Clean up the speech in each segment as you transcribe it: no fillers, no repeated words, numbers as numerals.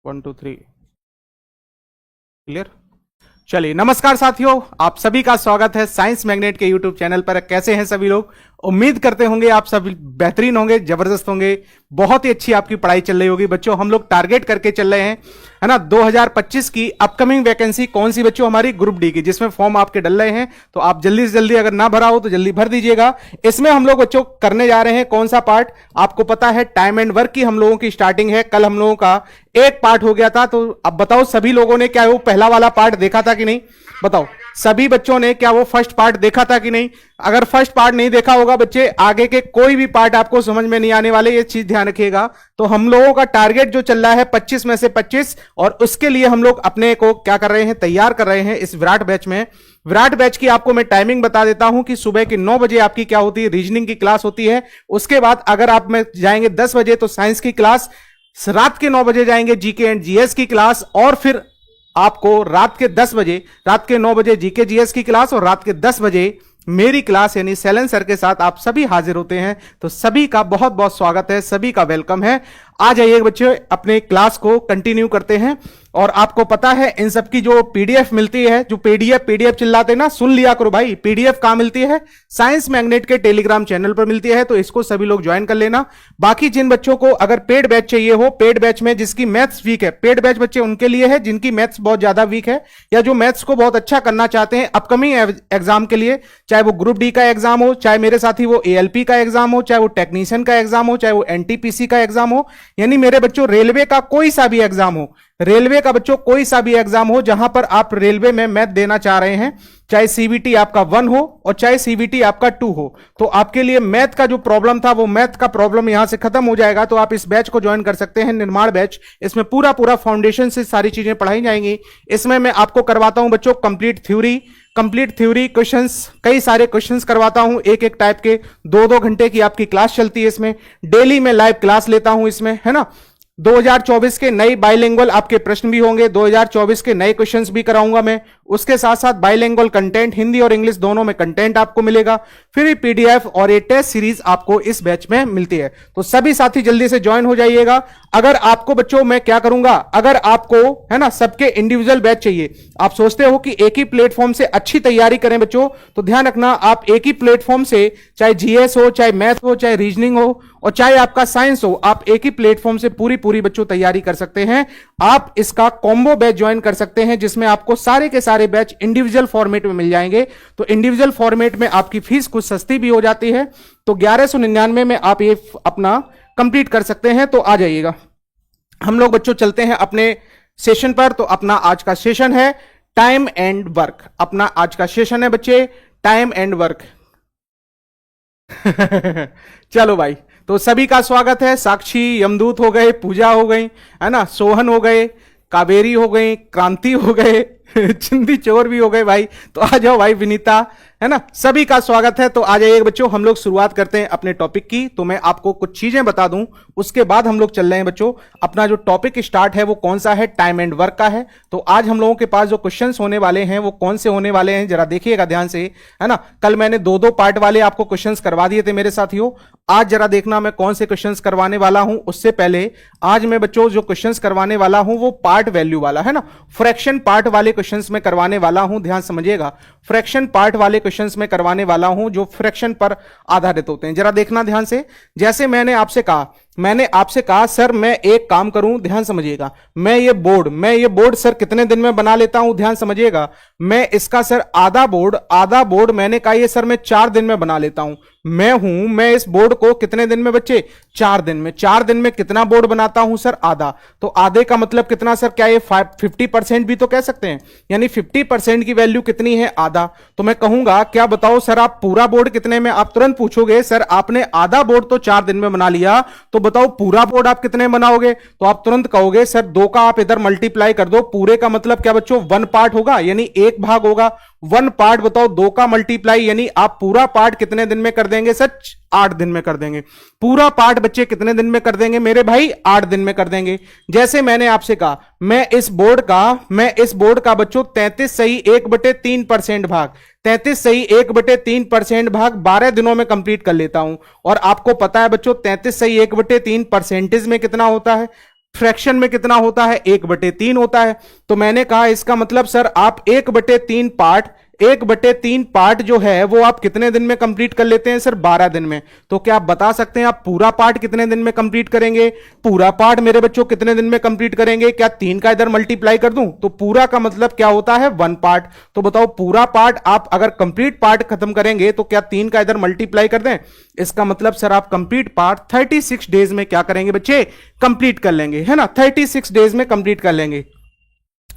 1 2 3 clear. चलिए नमस्कार साथियों, आप सभी का स्वागत है साइंस मैग्नेट के यूट्यूब चैनल पर। कैसे हैं सभी लोग? उम्मीद करते होंगे आप सब बेहतरीन होंगे, जबरदस्त होंगे, बहुत ही अच्छी आपकी पढ़ाई चल रही होगी। बच्चों हम लोग टारगेट करके चल रहे हैं, है ना, 2025 की अपकमिंग वैकेंसी कौन सी बच्चों? हमारी ग्रुप डी की, जिसमें फॉर्म आपके डल रहे हैं। तो आप जल्दी से जल्दी, अगर ना भरा हो तो जल्दी भर दीजिएगा। इसमें हम लोग बच्चों करने जा रहे हैं कौन सा पार्ट? आपको पता है टाइम एंड वर्क की हम लोगों की स्टार्टिंग है। कल हम लोगों का एक पार्ट हो गया था, तो अब बताओ सभी लोगों ने क्या वो पहला वाला पार्ट देखा था कि नहीं? बताओ सभी बच्चों ने क्या वो फर्स्ट पार्ट देखा था कि नहीं? अगर फर्स्ट पार्ट नहीं देखा होगा बच्चे, आगे के कोई भी पार्ट आपको समझ में नहीं आने वाले, ये चीज ध्यान रखिएगा। तो हम लोगों का टारगेट जो चल रहा है 25 में से 25, और उसके लिए हम लोग अपने को क्या कर रहे हैं? तैयार कर रहे हैं इस विराट बैच में। विराट बैच की आपको मैं टाइमिंग बता देता हूं कि सुबह के 9 बजे आपकी क्या होती है? रीजनिंग की क्लास होती है। उसके बाद अगर आप में जाएंगे 10 बजे तो साइंस की क्लास, रात के 9 बजे जाएंगे जीके एंड जीएस की क्लास, और फिर आपको रात के 9 बजे जीके जीएस की क्लास, और रात के 10 बजे मेरी क्लास यानी सैलन सर के साथ आप सभी हाजिर होते हैं। तो सभी का बहुत बहुत स्वागत है, सभी का वेलकम है। आ जाइए बच्चे, अपने क्लास को कंटिन्यू करते हैं। और आपको पता है इन सब की जो पीडीएफ मिलती है, जो पीडीएफ चिल्लाते ना, सुन लिया करो भाई। पीडीएफ कहां मिलती है? साइंस मैग्नेट के टेलीग्राम चैनल पर मिलती है, तो इसको सभी लोग ज्वाइन कर लेना। बाकी जिन बच्चों को अगर पेड बैच चाहिए हो, पेड बैच में जिसकी मैथ्स वीक है, पेड बैच बच्चे उनके लिए है जिनकी मैथ्स बहुत ज्यादा वीक है, या जो मैथ्स को बहुत अच्छा करना चाहते हैं अपकमिंग एग्जाम के लिए, चाहे वो ग्रुप डी का एग्जाम हो, चाहे मेरे साथी वो एएलपी का एग्जाम हो, चाहे वो टेक्नीशियन का एग्जाम हो, चाहे वो एनटीपीसी का एग्जाम हो, यानी मेरे बच्चों रेलवे का कोई सा भी एग्जाम हो, रेलवे का बच्चों कोई सा भी एग्जाम हो जहां पर आप रेलवे में मैथ देना चाह रहे हैं, चाहे सीबीटी आपका 1 हो और चाहे सीबीटी आपका 2 हो, तो आपके लिए मैथ का जो प्रॉब्लम था वो मैथ का प्रॉब्लम यहां से खत्म हो जाएगा। तो आप इस बैच को ज्वाइन कर सकते हैं, निर्माण बैच। इसमें पूरा फाउंडेशन से सारी चीजें पढ़ाई जाएंगी। इसमें मैं आपको करवाता हूं बच्चों कंप्लीट थ्योरी क्वेश्चंस, कई सारे क्वेश्चंस करवाता हूं, एक एक टाइप के। 2-2 घंटे की आपकी क्लास चलती है इसमें। डेली मैं लाइव क्लास लेता हूं इसमें, है ना। 2024 के नए बाइलिंगुअल आपके प्रश्न भी होंगे, 2024 के नए क्वेश्चंस भी कराऊंगा मैं। उसके साथ साथ बाइलिंगुअल कंटेंट, हिंदी और इंग्लिश दोनों में कंटेंट आपको मिलेगा। फिर पीडीएफ और एक टेस्ट सीरीज आपको इस बैच में मिलती है। तो सभी साथी जल्दी से ज्वाइन हो जाइएगा। अगर आपको बच्चों मैं क्या करूंगा, अगर आपको, है ना, सबके इंडिविजुअल बैच चाहिए, आप सोचते हो कि एक ही प्लेटफॉर्म से अच्छी तैयारी करें बच्चों, तो ध्यान रखना, आप एक ही प्लेटफॉर्म से, चाहे जीएस हो, चाहे मैथ हो, चाहे रीजनिंग हो, और चाहे आपका साइंस हो, आप एक ही प्लेटफॉर्म से पूरी बच्चों तैयारी कर सकते हैं। आप इसका कॉम्बो बैच ज्वाइन कर सकते हैं, जिसमें आपको सारे के सारे बैच इंडिविजुअल फॉर्मेट में मिल जाएंगे। तो इंडिविजुअल फॉर्मेट में आपकी फीस कुछ सस्ती भी हो जाती है, तो 1199 में आप ये अपना कंप्लीट कर सकते हैं। तो आ जाइएगा, हम लोग बच्चों चलते हैं अपने सेशन पर। तो अपना आज का सेशन है टाइम एंड वर्क। अपना आज का सेशन है बच्चे टाइम एंड वर्क। चलो भाई, तो सभी का स्वागत है। साक्षी, यमदूत हो गए, पूजा हो गई, है ना, सोहन हो गए, कावेरी हो गई, क्रांति हो गए, चिंदी चोर भी हो गए भाई। तो आ जाओ भाई, विनीता, है ना, सभी का स्वागत है। तो आ जाइए बच्चों, हम लोग शुरुआत करते हैं अपने टॉपिक की। तो मैं आपको कुछ चीजें बता दूं, उसके बाद हम लोग चल रहे हैं बच्चों। अपना जो टॉपिक स्टार्ट है वो कौन सा है? टाइम एंड वर्क का है। तो आज हम लोगों के पास जो क्वेश्चंस होने वाले हैं वो कौन से होने वाले हैं, जरा देखिएगा ध्यान से, है ना। कल मैंने 2-2 पार्ट वाले आपको क्वेश्चंस करवा दिए थे मेरे साथियों। आज जरा देखना मैं कौन से क्वेश्चंस करवाने वाला हूं। उससे पहले आज मैं बच्चों जो क्वेश्चंस करवाने वाला हूं वो पार्ट वैल्यू वाला, है ना, फ्रैक्शन पार्ट वाले क्वेश्चंस में करवाने वाला हूं। ध्यान समझिएगा, फ्रैक्शन पार्ट वाले क्वेश्चंस में करवाने वाला हूं जो फ्रैक्शन पर आधारित होते हैं। जरा देखना ध्यान से। जैसे मैंने आपसे कहा सर मैं एक काम करूं, ध्यान समझिएगा, मैं ये बोर्ड सर कितने दिन में बना लेता हूं, ध्यान समझिएगा। मैं इसका सर आधा बोर्ड मैंने कहा ये सर मैं 4 दिन में बना लेता हूं। मैं इस बोर्ड को कितने दिन में बच्चे? 4 दिन में। 4 दिन में कितना बोर्ड बनाता हूं सर? आधा। तो आधे का मतलब कितना सर? क्या ये 50% भी तो कह सकते हैं, यानी 50% की वैल्यू कितनी है? आधा। तो मैं कहूंगा क्या बताओ सर आप पूरा बोर्ड कितने में? आप तुरंत पूछोगे सर आपने आधा बोर्ड तो 4 दिन में बना लिया, तो बताओ पूरा बोर्ड आप कितने बनाओगे? तो आप तुरंत कहोगे सर 2 का आप इधर मल्टीप्लाई कर दो। पूरे का मतलब क्या बच्चों? 1 पार्ट होगा, यानी 1 भाग होगा। 1 पार्ट बताओ 2 का मल्टीप्लाई, यानी आप पूरा पार्ट कितने दिन में कर देंगे सर? 8 दिन में कर देंगे। पूरा पार्ट बच्चे कितने दिन में कर देंगे मेरे भाई? 8 दिन में कर देंगे। जैसे मैंने आपसे कहा मैं इस बोर्ड का बच्चों 33 सही 1/3% भाग 12 दिनों में कंप्लीट कर लेता हूं। और आपको पता है बच्चों 33 सही 1/3 परसेंटेज में कितना होता है? फ्रैक्शन में कितना होता है, 1/3 होता है। तो मैंने कहा इसका मतलब सर आप 1/3 पार्ट, 1/3 पार्ट जो है वो आप कितने दिन में कंप्लीट कर लेते हैं सर, 12 दिन में। तो क्या आप बता सकते हैं आप पूरा पार्ट कितने दिन में कंप्लीट करेंगे? पूरा पार्ट मेरे बच्चों कितने दिन में कंप्लीट करेंगे? क्या 3 का इधर मल्टीप्लाई कर दूं तो पूरा का मतलब क्या होता है, 1 पार्ट। तो बताओ पूरा पार्ट आप अगर कंप्लीट पार्ट खत्म करेंगे तो क्या 3 का इधर मल्टीप्लाई कर दें? इसका मतलब सर आप कंप्लीट पार्ट 36 डेज में क्या करेंगे बच्चे, कंप्लीट कर लेंगे, है ना, 36 डेज में कंप्लीट कर लेंगे।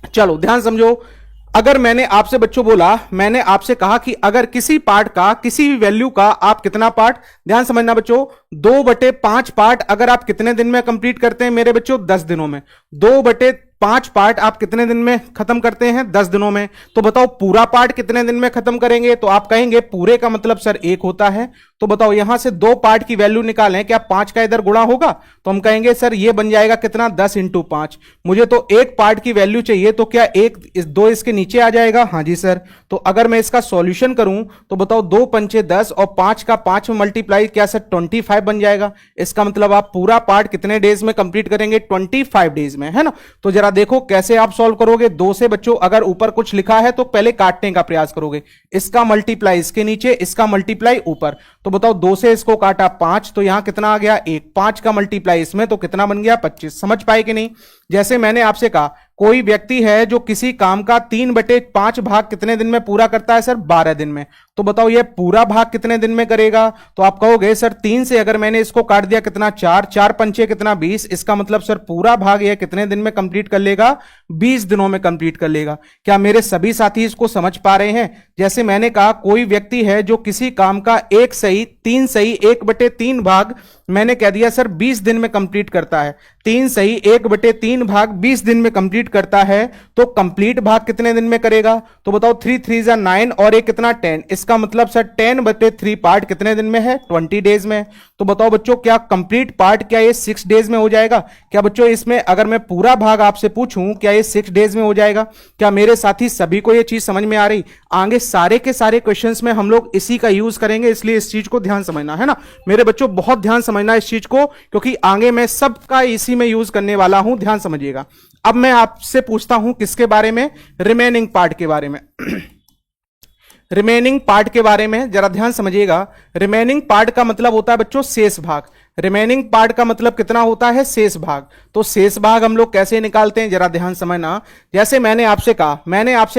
चलो ध्यान समझो, अगर मैंने आपसे बच्चों बोला, मैंने आपसे कहा कि अगर किसी पार्ट का, किसी भी वैल्यू का आप कितना पार्ट, ध्यान समझना बच्चों, 2/5 पार्ट अगर आप कितने दिन में कंप्लीट करते हैं मेरे बच्चों, 10 दिनों में। 2/5 पार्ट आप कितने दिन में खत्म करते हैं, 10 दिनों में। तो बताओ पूरा पार्ट कितने दिन में खत्म करेंगे? तो आप कहेंगे पूरे का मतलब सर 1 होता है। तो बताओ यहां से 2 पार्ट की वैल्यू निकालें, क्या 5 का इधर गुणा होगा? तो हम कहेंगे सर ये बन जाएगा कितना, 10 × 5। मुझे तो 1 पार्ट की वैल्यू चाहिए, तो क्या 2 इसके नीचे आ जाएगा? हाँ जी सर। तो अगर मैं इसका सॉल्यूशन करूं तो बताओ 2 पंचे 10 और 5 का 5 में मल्टीप्लाई, क्या सर 25 बन जाएगा। इसका मतलब आप पूरा पार्ट कितने डेज में कंप्लीट करेंगे, 25 डेज में, है ना। तो जरा देखो कैसे आप सॉल्व करोगे। 2 से बच्चों अगर ऊपर कुछ लिखा है तो पहले काटने का प्रयास करोगे, इसका मल्टीप्लाई इसके नीचे, इसका मल्टीप्लाई ऊपर। तो बताओ 2 से इसको काटा 5, तो यहां कितना आ गया 1, 5 का मल्टीप्लाई इसमें तो कितना बन गया 25। समझ पाए कि नहीं? जैसे मैंने आपसे कहा कोई व्यक्ति है जो किसी काम का 3/5 भाग कितने दिन में पूरा करता है सर, 12 दिन में। तो बताओ ये पूरा भाग कितने दिन में करेगा? तो आप कहोगे सर 3 से अगर मैंने इसको काट दिया कितना, 4, 4 पंचे कितना 20। इसका मतलब सर पूरा भाग ये कितने दिन में कंप्लीट कर लेगा, 20 दिनों में कंप्लीट कर लेगा। क्या मेरे सभी साथी इसको समझ पा रहे हैं? जैसे मैंने कहा कोई व्यक्ति है जो किसी काम का 1 सही 3 सही 1/3 भाग मैंने कह दिया सर 20 दिन में कंप्लीट करता है। 3 सही 1/3 भाग 20 दिन में कंप्लीट करता है, तो कंप्लीट भाग कितने दिन में करेगा? तो बताओ 3 3 जा 9 और एक कितना 10। इसका मतलब सर 10/3 पार्ट कितने दिन में है, 20 डेज में। तो बताओ बच्चों क्या कंप्लीट पार्ट क्या ये 6 डेज में हो जाएगा? क्या बच्चों इसमें अगर मैं पूरा भाग आपसे पूछूं क्या ये 6 डेज में हो जाएगा? क्या मेरे साथी सभी को ये चीज समझ में आ रही? आगे सारे के सारे क्वेश्चंस में हम लोग इसी का यूज करेंगे, इसलिए इस चीज को ध्यान समझना, है ना मेरे बच्चों, बहुत ध्यान समझना इस चीज को, क्योंकि आगे मैं सबका इसी में यूज करने वाला हूं, ध्यान समझिएगा। अब मैं आपसे पूछता हूं किसके बारे में, रिमेनिंग पार्ट के बारे में। रिमेनिंग पार्ट के बारे में जरा ध्यान समझिएगा। रिमेनिंग पार्ट का मतलब होता है बच्चों शेष भाग। रिमेनिंग पार्ट का मतलब कितना होता है, शेष भाग। तो शेष भाग हम लोग कैसे निकालते हैं जरा ध्यान समझना। जैसे मैंने आपसे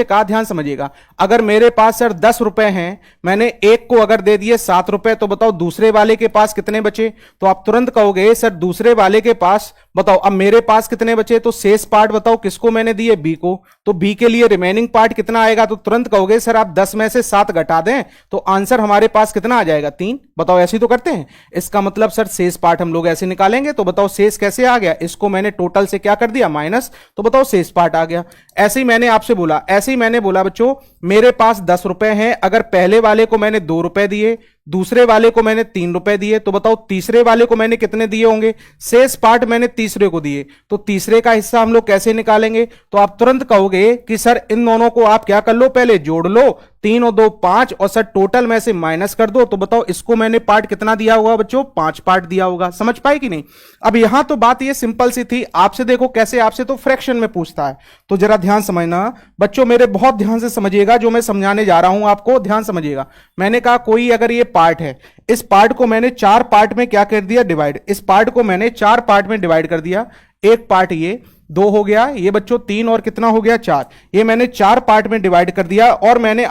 कहा ध्यान समझिएगा, अगर मेरे पास सर 10 रुपए हैं, मैंने एक को अगर दे दिए 7 रुपए, तो बताओ दूसरे वाले के पास कितने बचे? तो आप तुरंत कहोगे सर दूसरे वाले के पास, बताओ अब मेरे पास कितने बचे? तो शेष पार्ट बताओ किसको मैंने दिए, बी को। तो बी के लिए रिमेनिंग पार्ट कितना आएगा? तो तुरंत कहोगे सर आप 10 में से 7 घटा दें तो आंसर हमारे पास कितना आ जाएगा, 3। बताओ ऐसे तो करते हैं। इसका मतलब सर शेष पार्ट हम लोग ऐसे निकालेंगे। तो बताओ शेष कैसे आ गया, इसको मैंने टोटल से क्या कर दिया, माइनस, तो बताओ शेष पार्ट आ गया। ऐसे ही मैंने बोला बच्चों मेरे पास 10 रुपए हैं, अगर पहले वाले को मैंने 2 रुपए दिए, दूसरे वाले को मैंने 3 रुपए दिए, तो बताओ तीसरे वाले को मैंने कितने दिए होंगे? शेष पार्ट मैंने तीसरे को दिए, तो तीसरे का हिस्सा हम लोग कैसे निकालेंगे? तो आप तुरंत कहोगे कि सर इन दोनों को आप क्या कर लो, पहले जोड़ लो, 3 और 2 5, और सर टोटल में से माइनस कर दो। तो बताओ इसको मैंने पार्ट कितना दिया होगा बच्चों, 5 पार्ट दिया होगा। समझ पाए कि नहीं? अब यहां तो बात ये सिंपल सी थी। आपसे देखो कैसे, आपसे तो फ्रैक्शन में पूछता है, तो जरा ध्यान समझना बच्चों, मेरे बहुत ध्यान से समझिएगा जो मैं समझाने जा रहा हूं आपको, ध्यान समझिएगा। मैंने कहा कोई अगर ये पार्ट है, इस पार्ट को मैंने 4 पार्ट में क्या कर दिया, डिवाइड। इस पार्ट को मैंने 4 पार्ट में डिवाइड कर दिया। एक पार्ट ये 2 हो गया, ये बच्चों 3 और कितना हो गया 4, ये मैंने 4 पार्ट में डिवाइड कर दिया। और मैंने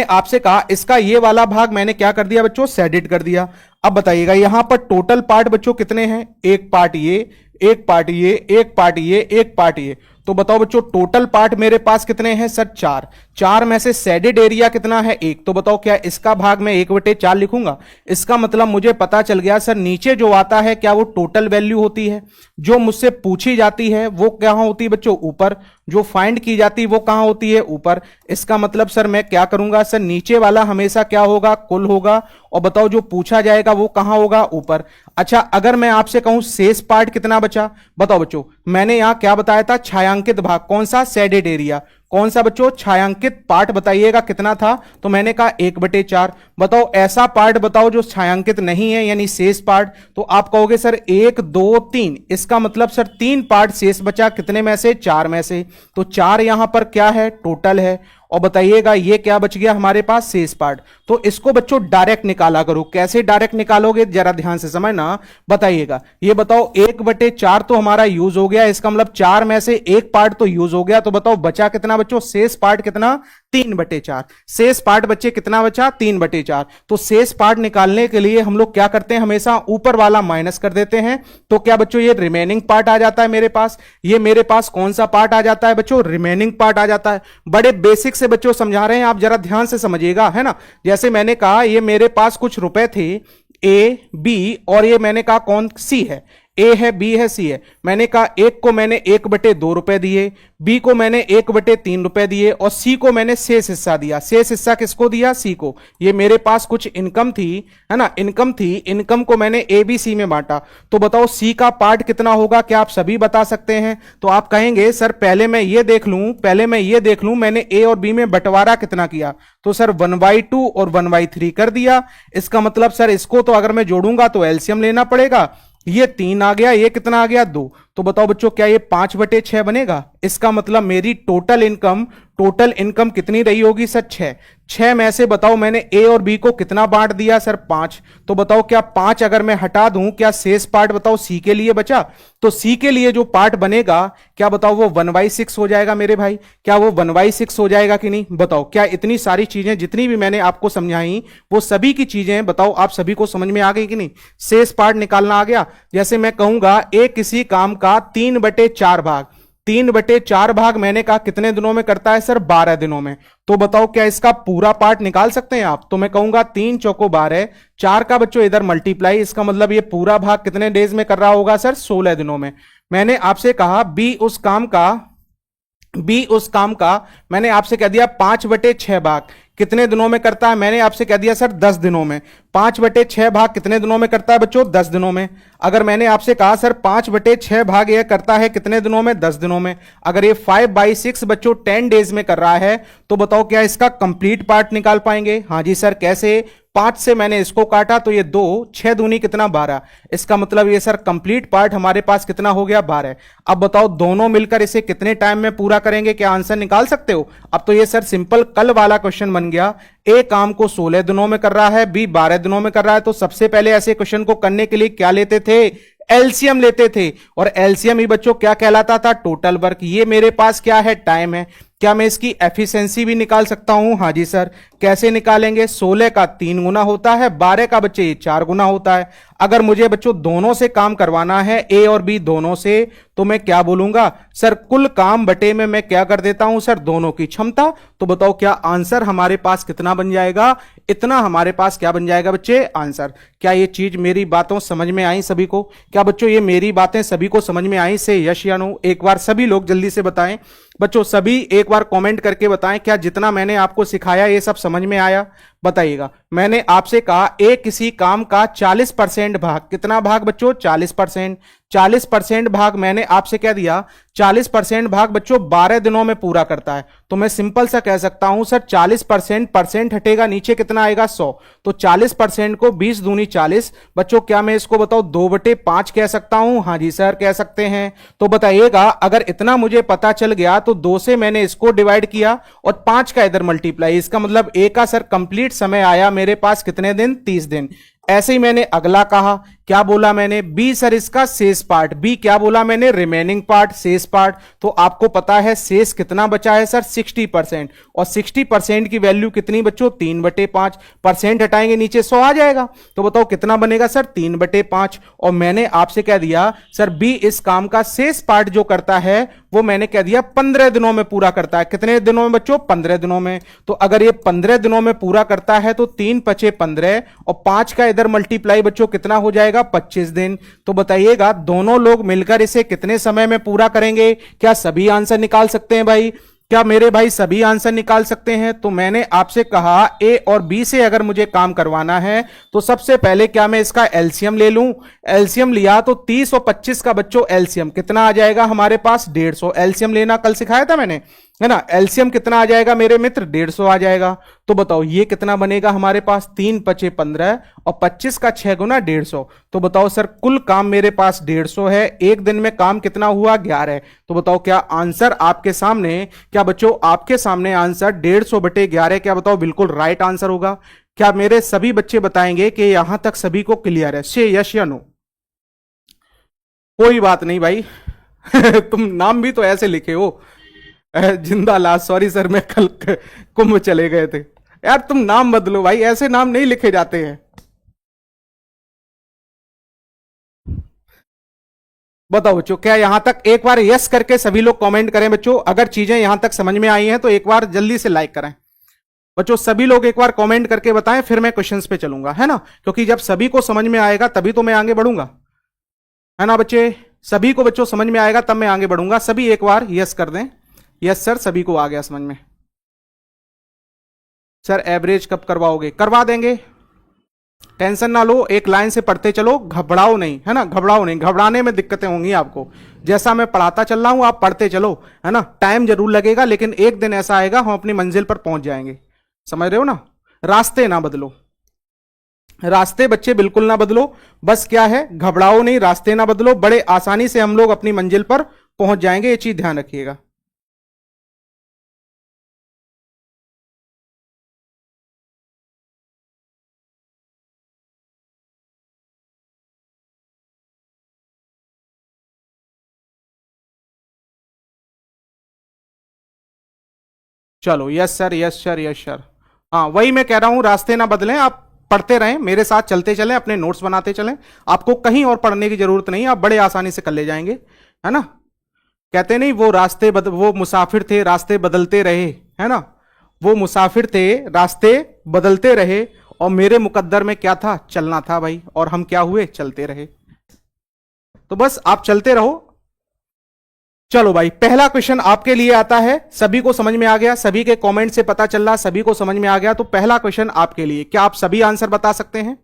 आपसे कहा इसका ये वाला भाग मैंने क्या कर दिया बच्चों, सेडिट कर दिया। अब बताइएगा यहां पर टोटल पार्ट बच्चों कितने हैं, एक पार्ट ये, एक पार्ट ये, एक पार्ट ये, एक पार्ट ये। तो बताओ बच्चों टोटल पार्ट मेरे पास कितने हैं सर, 4। 4 में से शेडेड एरिया कितना है, 1। तो बताओ क्या इसका भाग मैं 1/4 लिखूंगा? इसका मतलब मुझे पता चल गया सर नीचे जो आता है क्या वो टोटल वैल्यू होती है, जो मुझसे पूछी जाती है वो कहां होती है बच्चों, ऊपर, जो फाइंड की जाती है वो कहां होती है, ऊपर। इसका मतलब सर मैं क्या करूंगा सर, नीचे वाला हमेशा क्या होगा, कुल होगा, और बताओ जो पूछा जाएगा वो कहां होगा, ऊपर। अच्छा अगर मैं आपसे कहूं शेष पार्ट कितना बचा, बताओ बच्चों मैंने यहां क्या बताया था, छायांकित भाग, कौन सा, शेडेड एरिया। कौन सा बच्चों? छायांकित पार्ट बताइएगा कितना था, तो मैंने कहा 1/4। बताओ ऐसा पार्ट बताओ जो छायांकित नहीं है यानी शेष पार्ट, तो आप कहोगे सर 1 2 3, इसका मतलब सर 3 पार्ट शेष बचा, कितने में से? 4 में से। तो 4 यहां पर क्या है? टोटल है। और बताइएगा ये क्या बच गया हमारे पास? शेष पार्ट। तो इसको बच्चों डायरेक्ट निकाला करो। कैसे डायरेक्ट निकालोगे जरा ध्यान से समझना, बताइएगा। ये बताओ 1/4 तो हमारा यूज हो गया, इसका मतलब 4 में से 1 पार्ट तो यूज हो गया, तो बताओ बचा कितना बच्चों? शेष पार्ट कितना? 3/4। शेष पार्ट बच्चे कितना बचा? 3/4। तो शेष पार्ट निकालने के लिए हम लोग क्या करते हैं? हमेशा ऊपर वाला माइनस कर देते हैं। तो क्या बच्चों ये रिमेनिंग पार्ट आ जाता है मेरे पास। ये मेरे पास कौन सा पार्ट आ जाता है बच्चों? रिमेनिंग पार्ट आ जाता है। बड़े बेसिक से बच्चों समझा रहे हैं, आप जरा ध्यान से समझिएगा, है ना। जैसे मैंने कहा ये मेरे पास कुछ रुपए थे ए बी, और ये मैंने कहा कौन? सी है। ए है, बी है, सी है। मैंने कहा एक को मैंने 1/2 रुपए दिए, बी को मैंने 1/3 रुपए दिए, और सी को मैंने शेष हिस्सा दिया। शेष हिस्सा किसको दिया? सी को। ये मेरे पास कुछ इनकम थी, है ना, इनकम थी। इनकम को मैंने ए बी सी में बांटा। तो बताओ सी का पार्ट कितना होगा? क्या आप सभी बता सकते हैं? तो आप कहेंगे सर पहले मैं ये देख लूं मैंने ए और बी में बंटवारा कितना किया। तो सर 1/2 और 1/3 कर दिया। इसका मतलब सर इसको तो अगर मैं जोड़ूंगा तो एलसीएम लेना पड़ेगा। ये 3 आ गया, ये कितना आ गया? 2। तो बताओ बच्चों क्या ये 5/6 बनेगा? इसका मतलब मेरी टोटल इनकम कितनी रही होगी सर? 6 में से बताओ मैंने ए और बी को कितना बांट दिया सर? 5। तो बताओ क्या 5 अगर मैं हटा दूं, क्या शेष पार्ट बताओ सी के लिए बचा? तो सी के लिए जो पार्ट बनेगा क्या बताओ वो 1/6 हो जाएगा मेरे भाई। क्या वो 1/6 हो जाएगा कि नहीं? बताओ क्या इतनी सारी चीजें जितनी भी मैंने आपको समझाई वो सभी की चीजें बताओ आप सभी को समझ में आ गई कि नहीं? शेष पार्ट निकालना आ गया। जैसे मैं कहूंगा एक किसी काम का 3/4 भाग, 3/4 भाग मैंने कहा कितने दिनों में करता है सर? 12 दिनों में। तो बताओ क्या इसका पूरा पार्ट निकाल सकते हैं आप? तो मैं कहूंगा 3 चौको 12, 4 का बच्चों इधर मल्टीप्लाई, इसका मतलब ये पूरा भाग कितने डेज में कर रहा होगा सर? 16 दिनों में। मैंने आपसे कहा बी उस काम का मैंने आपसे कह दिया 5/6 भाग कितने दिनों में करता है? मैंने आपसे कह दिया सर 10 दिनों में। 5/6 भाग कितने दिनों में करता है बच्चों? 10 दिनों में। अगर मैंने आपसे कहा सर 5/6 भाग यह करता है कितने दिनों में? 10 दिनों में। अगर ये 5/6 बच्चों 10 डेज में कर रहा है तो बताओ क्या इसका कंप्लीट पार्ट निकाल पाएंगे? हाँ जी सर। कैसे? 5 से मैंने इसको काटा तो ये 2, 6 दूनी कितना? 12। इसका मतलब ये सर कंप्लीट पार्ट हमारे पास कितना हो गया? 12। अब बताओ दोनों मिलकर इसे कितने टाइम में पूरा करेंगे? क्या आंसर निकाल सकते हो? अब तो ये सर सिंपल कल वाला क्वेश्चन बन गया। ए काम को 16 दिनों में कर रहा है, बी 12 दिनों में कर रहा है। तो सबसे पहले ऐसे क्वेश्चन को करने के लिए क्या लेते थे? एलसीएम लेते थे। और एलसीएम ही बच्चों क्या कहलाता था? Total work. ये मेरे पास क्या है? टाइम है। क्या मैं इसकी एफिशिएंसी भी निकाल सकता हूं? हाँ जी सर। कैसे निकालेंगे? 16 का 3 गुना होता है, 12 का बच्चे ये 4 गुना होता है। अगर मुझे बच्चों दोनों से काम करवाना है, ए और बी दोनों से, तो मैं क्या बोलूंगा सर? कुल काम बटे में मैं क्या कर देता हूं सर? दोनों की क्षमता। तो बताओ क्या आंसर हमारे पास कितना बन जाएगा? इतना हमारे पास क्या बन जाएगा बच्चे? आंसर। क्या ये चीज मेरी बातों समझ में आई सभी को? क्या बच्चों ये मेरी बातें सभी को समझ में आई? से यश या नो एक बार सभी लोग जल्दी से बताएं। बच्चों सभी एक बार कमेंट करके बताएं क्या जितना मैंने आपको सिखाया ये सब समझ में आया? बताइएगा। मैंने आपसे कहा एक किसी काम का 40% भाग, कितना भाग बच्चों? 40%। 40% भाग मैंने आपसे कह दिया 40% भाग बच्चों 12 दिनों में पूरा करता है। तो मैं सिंपल सा कह सकता हूं सर 40% हटेगा नीचे कितना आएगा? 100। तो 40% को 20 दूनी 40 बच्चों, क्या मैं इसको बताओ 2/5 कह सकता हूं? हाँ जी सर कह सकते हैं। तो बताइएगा अगर इतना मुझे पता चल गया तो 2 से मैंने इसको डिवाइड किया और 5 का इधर मल्टीप्लाई, इसका मतलब ए का सर कंप्लीट समय आया मेरे पास कितने दिन? 30 दिन। ऐसे ही मैंने अगला कहा, क्या बोला मैंने? बी सर इसका शेष पार्ट, बी क्या बोला मैंने? रिमेनिंग पार्ट, शेष पार्ट। तो आपको पता है शेष कितना बचा है सर? 60%। और 60% की वैल्यू कितनी बच्चों? 3/5। परसेंट हटाएंगे नीचे 100 आ जाएगा। तो बताओ कितना बनेगा सर? 3/5। और मैंने आपसे कह दिया सर बी इस काम का शेष पार्ट जो करता है वो मैंने कह दिया 15 दिनों में पूरा करता है। कितने दिनों में बच्चों? 15 दिनों में। तो अगर ये 15 दिनों में पूरा करता है तो 3×5 = 15 और 5 का इधर मल्टीप्लाई बच्चों कितना हो जाएगा? 25 दिन। तो बताइएगा दोनों लोग मिलकर इसे कितने समय में पूरा करेंगे? क्या सभी आंसर निकाल सकते हैं भाई? क्या मेरे भाई सभी आंसर निकाल सकते हैं? तो मैंने आपसे कहा ए और बी से अगर मुझे काम करवाना है तो सबसे पहले क्या मैं इसका एलसीएम ले लूं? एलसीएम लिया तो 30 और 25 का बच्चों एलसीएम कितना आ जाएगा हमारे पास? 150। एलसीएम लेना कल सिखाया था मैंने। है ना। एलसीएम कितना आ जाएगा मेरे मित्र, 150 आ जाएगा। तो बताओ ये कितना बनेगा हमारे पास, 3 पचे 15 और 25 का 6 गुना 150। तो बताओ सर कुल काम मेरे पास 150 है, एक दिन में काम कितना हुआ, 11। तो बताओ क्या आंसर आपके सामने, क्या बच्चों आपके सामने आंसर 150 बटे 11, क्या बताओ बिल्कुल राइट आंसर होगा। क्या मेरे सभी बच्चे बताएंगे कि यहां तक सभी को क्लियर है, से यस या नो। कोई बात नहीं भाई तुम नाम भी तो ऐसे लिखे हो, जिंदा लाश, सॉरी सर मैं कल कुंभ चले गए थे यार, तुम नाम बदलो भाई, ऐसे नाम नहीं लिखे जाते हैं। बताओ बच्चों, क्या यहां तक एक बार यस करके सभी लोग कमेंट करें बच्चों, अगर चीजें यहां तक समझ में आई हैं तो एक बार जल्दी से लाइक करें बच्चों। सभी लोग एक बार कमेंट करके बताएं, फिर मैं क्वेश्चंस पे चलूंगा, है ना, क्योंकि जब सभी को समझ में आएगा तभी तो मैं आगे बढ़ूंगा, है ना बच्चे। सभी को बच्चों समझ में आएगा तब मैं आगे बढ़ूंगा। सभी एक बार यस कर दें, यस सर सभी को आ गया समझ में। सर एवरेज कब करवाओगे, करवा देंगे, टेंशन ना लो, एक लाइन से पढ़ते चलो, घबराओ नहीं, है ना, घबराओ नहीं, घबराने में दिक्कतें होंगी आपको। जैसा मैं पढ़ाता चल रहा हूं आप पढ़ते चलो, है ना, टाइम जरूर लगेगा लेकिन एक दिन ऐसा आएगा हम अपनी मंजिल पर पहुंच जाएंगे, समझ रहे हो ना। रास्ते ना बदलो, रास्ते बच्चे बिल्कुल ना बदलो, बस क्या है घबराओ नहीं, रास्ते ना बदलो, बड़े आसानी से हम लोग अपनी मंजिल पर पहुंच जाएंगे, ये चीज ध्यान रखिएगा। चलो yes sir, yes sir, yes sir. हाँ वही मैं कह रहा हूं, रास्ते ना बदलें, आप पढ़ते रहें मेरे साथ, चलते चलें, अपने नोट्स बनाते चलें, आपको कहीं और पढ़ने की जरूरत नहीं, आप बड़े आसानी से कर ले जाएंगे, है ना। कहते नहीं वो वो मुसाफिर थे रास्ते बदलते रहे, है ना, वो मुसाफिर थे रास्ते बदलते रहे, और मेरे मुकद्दर में क्या था, चलना था भाई, और हम क्या हुए, चलते रहे। तो बस आप चलते रहो। चलो भाई पहला क्वेश्चन आपके लिए आता है, सभी को समझ में आ गया, सभी के कमेंट से पता चल रहा सभी को समझ में आ गया, तो पहला क्वेश्चन आपके लिए, क्या आप सभी आंसर बता सकते हैं।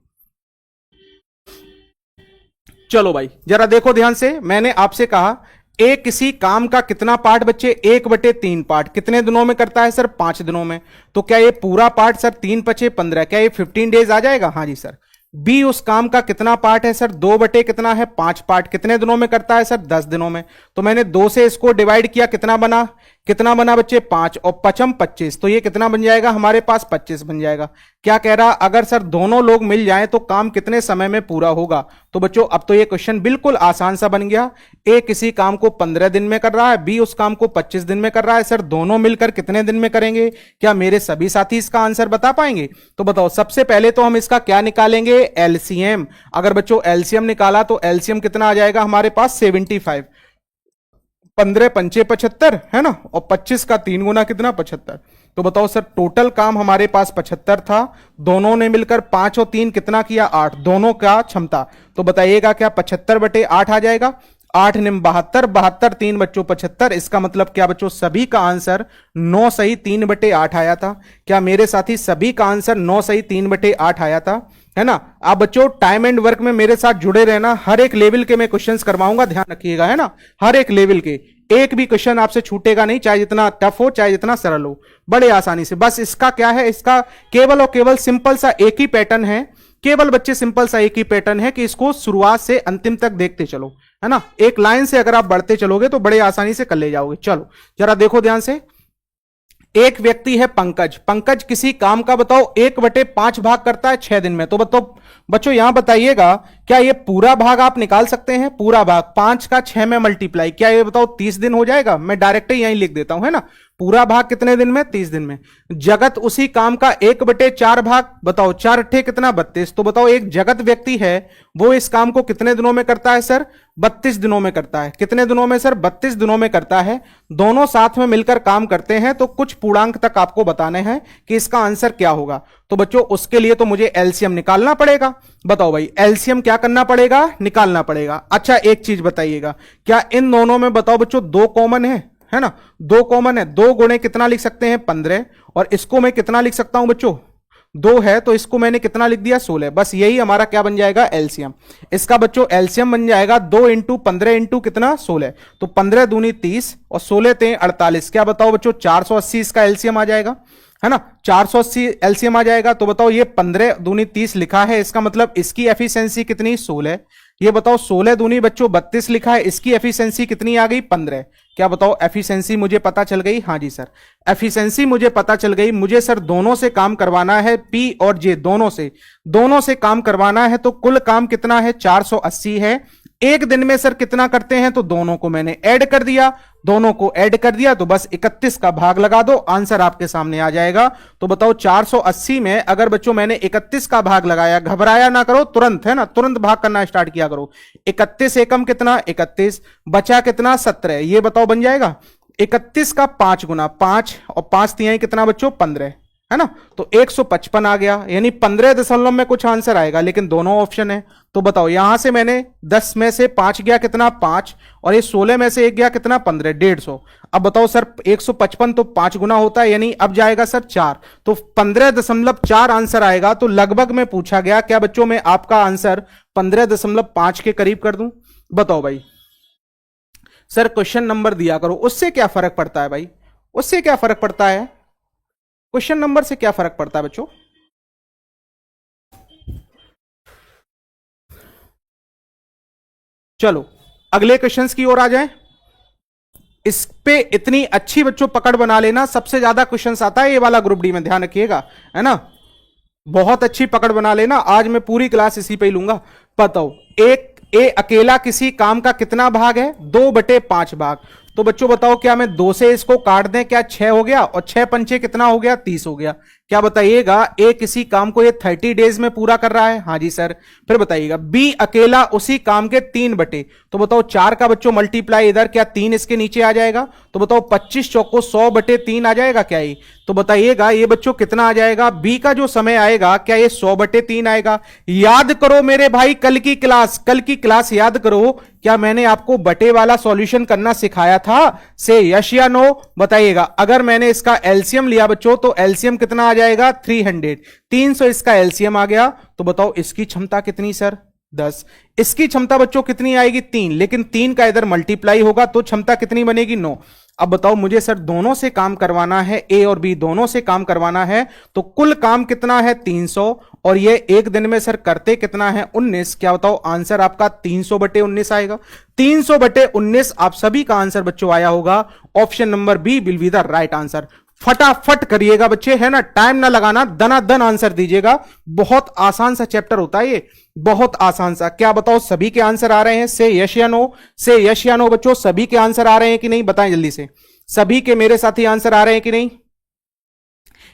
चलो भाई जरा देखो ध्यान से, मैंने आपसे कहा एक किसी काम का कितना पार्ट बच्चे, 1/3 पार्ट, कितने दिनों में करता है सर, 5 दिनों में। तो क्या ये पूरा पार्ट सर 3 पचे 15, क्या ये 15 डेज आ जाएगा, हाँ जी सर। बी उस काम का कितना पार्ट है सर, 2 बटे कितना है 5 पार्ट, कितने दिनों में करता है सर, 10 दिनों में। तो मैंने 2 से इसको डिवाइड किया, कितना बना, कितना बना बच्चे 5, और पचम 25, तो ये कितना बन जाएगा हमारे पास, 25 बन जाएगा। क्या कह रहा, अगर सर दोनों लोग मिल जाएं तो काम कितने समय में पूरा होगा। तो बच्चों अब तो ये क्वेश्चन बिल्कुल आसान सा बन गया, ए किसी काम को 15 दिन में कर रहा है, बी उस काम को 25 दिन में कर रहा है, सर दोनों मिलकर कितने दिन में करेंगे। क्या मेरे सभी साथी इसका आंसर बता पाएंगे। तो बताओ सबसे पहले तो हम इसका क्या निकालेंगे, एलसीएम। अगर बच्चों एलसीएम निकाला तो एलसीएम कितना आ जाएगा हमारे पास, 75। 15 पंचे 75, है ना, और 25 का 3 गुना कितना, 75। तो बताओ सर टोटल काम हमारे पास 75 था, दोनों ने मिलकर 5 और 3 कितना किया, 8, दोनों का क्षमता। तो बताइएगा क्या 75 बटे 8 आ जाएगा, 8 निम 72, 72 3 बच्चों 75, इसका मतलब क्या बच्चों सभी का आंसर 9 सही 3 बटे 8 आया था। क्या मेरे साथी सभी का आंसर 9 सही 3 बटे 8 आया था, है ना। आप बच्चों टाइम एंड वर्क में मेरे साथ जुड़े रहना, हर एक लेवल के मैं क्वेश्चंस करवाऊंगा, ध्यान रखिएगा, है ना, हर एक लेवल के एक भी क्वेश्चन आपसे छूटेगा नहीं, चाहे जितना टफ हो चाहे जितना सरल हो, बड़े आसानी से। बस इसका क्या है, इसका केवल और केवल सिंपल सा एक ही पैटर्न है, केवल बच्चे सिंपल सा एक ही पैटर्न है कि इसको शुरुआत से अंतिम तक देखते चलो, है ना, एक लाइन से अगर आप बढ़ते चलोगे तो बड़े आसानी से कर ले जाओगे। चलो जरा देखो ध्यान से, एक व्यक्ति है पंकज, पंकज किसी काम का बताओ 1/5 भाग करता है 6 दिन में। तो बताओ बच्चों यहां बताइएगा क्या ये पूरा भाग आप निकाल सकते हैं, पूरा भाग 5 का 6 में मल्टीप्लाई, क्या ये बताओ 30 दिन हो जाएगा। मैं डायरेक्ट ही यहीं लिख देता हूं, है ना, पूरा भाग कितने दिन में, 30 दिन में। जगत उसी काम का 1/4 भाग, बताओ 4 अट्ठे कितना 32। तो बताओ एक जगत व्यक्ति है वो इस काम को कितने दिनों में करता है सर, 32 दिनों में करता है। कितने दिनों में सर, 32 दिनों में करता है। दोनों साथ में मिलकर काम करते हैं, तो कुछ पूर्णांक तक आपको बताने हैं कि इसका आंसर क्या होगा। तो बच्चों उसके लिए तो मुझे एलसीएम निकालना पड़ेगा। बताओ भाई एलसीएम क्या करना पड़ेगा, निकालना पड़ेगा। अच्छा एक चीज बताइएगा, क्या इन दोनों में बताओ बच्चों 2 कॉमन है ना, 2 कॉमन है, 2 गुणे कितना लिख सकते हैं 15, और इसको मैं कितना लिख सकता हूं बच्चों, 2 है तो इसको मैंने कितना लिख दिया 16, बस यही हमारा क्या बन जाएगा एलसीएम। इसका बच्चों एलसीएम बन जाएगा 2 इंटू 15 इंटू कितना 16, तो 15 दूनी 30 और 16 ते 48। क्या बताओ बच्चों 480 इसका एलसीएम आ जाएगा, है ना, 480 एलसीएम आ जाएगा। तो बताओ ये 15 दूनी 30 लिखा है, इसका मतलब इसकी एफिशिएंसी कितनी 16। ये बताओ 16 दूनी बच्चों 32 लिखा है, इसकी एफिशिएंसी कितनी आ गई 15। क्या बताओ एफिशिएंसी मुझे पता चल गई, हाँ जी सर एफिशिएंसी मुझे पता चल गई। मुझे सर दोनों से काम करवाना है, पी और जे दोनों से काम करवाना है, तो कुल काम कितना है 480 है। एक दिन में सर कितना करते हैं, तो दोनों को मैंने ऐड कर दिया, दोनों को ऐड कर दिया तो बस 31 का भाग लगा दो, आंसर आपके सामने आ जाएगा। तो बताओ 480 में अगर बच्चों मैंने 31 का भाग लगाया, घबराया ना करो तुरंत, है ना, तुरंत भाग करना स्टार्ट किया करो। 31 एकम कितना 31, बचा कितना 17, ये बताओ बन जाएगा 31 का 5 गुना 5 और 5 तिहाई कितना बच्चों 15, है ना, तो 155 आ गया, यानी 15 दशमलव में कुछ आंसर आएगा, लेकिन दोनों ऑप्शन है। तो बताओ यहां से मैंने 10 में से 5 गया कितना 5, और ये 16 में से 1 गया कितना 15, 150। अब बताओ सर 155 तो 5 गुना होता है, यानी अब जाएगा सर 4, तो 15.4 आंसर आएगा। तो लगभग में पूछा गया, क्या बच्चों में आपका आंसर 15.5 के करीब कर दूं? बताओ भाई सर क्वेश्चन नंबर दिया करो, उससे क्या फर्क पड़ता है भाई, उससे क्या फर्क पड़ता है, क्वेश्चन नंबर से क्या फर्क पड़ता है बच्चों? चलो अगले क्वेश्चंस की ओर आ जाएं। इस पे इतनी अच्छी बच्चों पकड़ बना लेना, सबसे ज्यादा क्वेश्चंस आता है ये वाला ग्रुप डी में, ध्यान रखिएगा, है ना, बहुत अच्छी पकड़ बना लेना। आज मैं पूरी क्लास इसी पे ही लूंगा। बताओ एक ए अकेला किसी काम का कितना भाग है 2/5 भाग। तो बच्चों बताओ क्या मैं 2 से इसको काट दें, क्या 6 हो गया, और 6 पंचे कितना हो गया 30 हो गया। क्या बताइएगा ए किसी काम को ये 30 डेज में पूरा कर रहा है, हाँ जी सर। फिर बताइएगा बी अकेला उसी काम के 3 बटे, तो बताओ 4 का बच्चों मल्टीप्लाई इधर, क्या 3 इसके नीचे आ जाएगा, तो बताओ 25 चौको 100/3 आ जाएगा क्या ये, तो बताइएगा ये बच्चों कितना आ जाएगा, बी का जो समय आएगा क्या ये 100/3 आएगा। याद करो मेरे भाई कल की क्लास याद करो, क्या मैंने आपको बटे वाला सॉल्यूशन करना सिखाया था, से यस या नो बताइएगा। अगर मैंने इसका एलसीएम लिया बच्चों, तो एलसीएम कितना आ जाएगा 300 इसका एलसीएम आ गया। तो बताओ इसकी क्षमता कितनी सर 10, इसकी क्षमता बच्चों कितनी आएगी 3, लेकिन 3 का इधर मल्टीप्लाई होगा तो क्षमता कितनी बनेगी 9। अब बताओ मुझे सर दोनों से काम करवाना है, ए और बी दोनों से काम करवाना है, तो कुल काम कितना है 300, और ये एक दिन में सर करते कितना है 19। क्या बताओ आंसर आपका 300/19 आएगा। 300/19 आप सभी का आंसर बच्चों आया होगा। Option number B will be the right answer. फटाफट करिएगा बच्चे, है ना, टाइम ना लगाना, दनादन आंसर दीजिएगा। बहुत आसान सा चैप्टर होता है ये, बहुत आसान सा। क्या बताओ सभी के आंसर आ रहे हैं, से यस या नो, से यस या नो बच्चों, सभी के आंसर आ रहे हैं कि नहीं बताएं जल्दी से, सभी के मेरे साथी आंसर आ रहे हैं कि नहीं।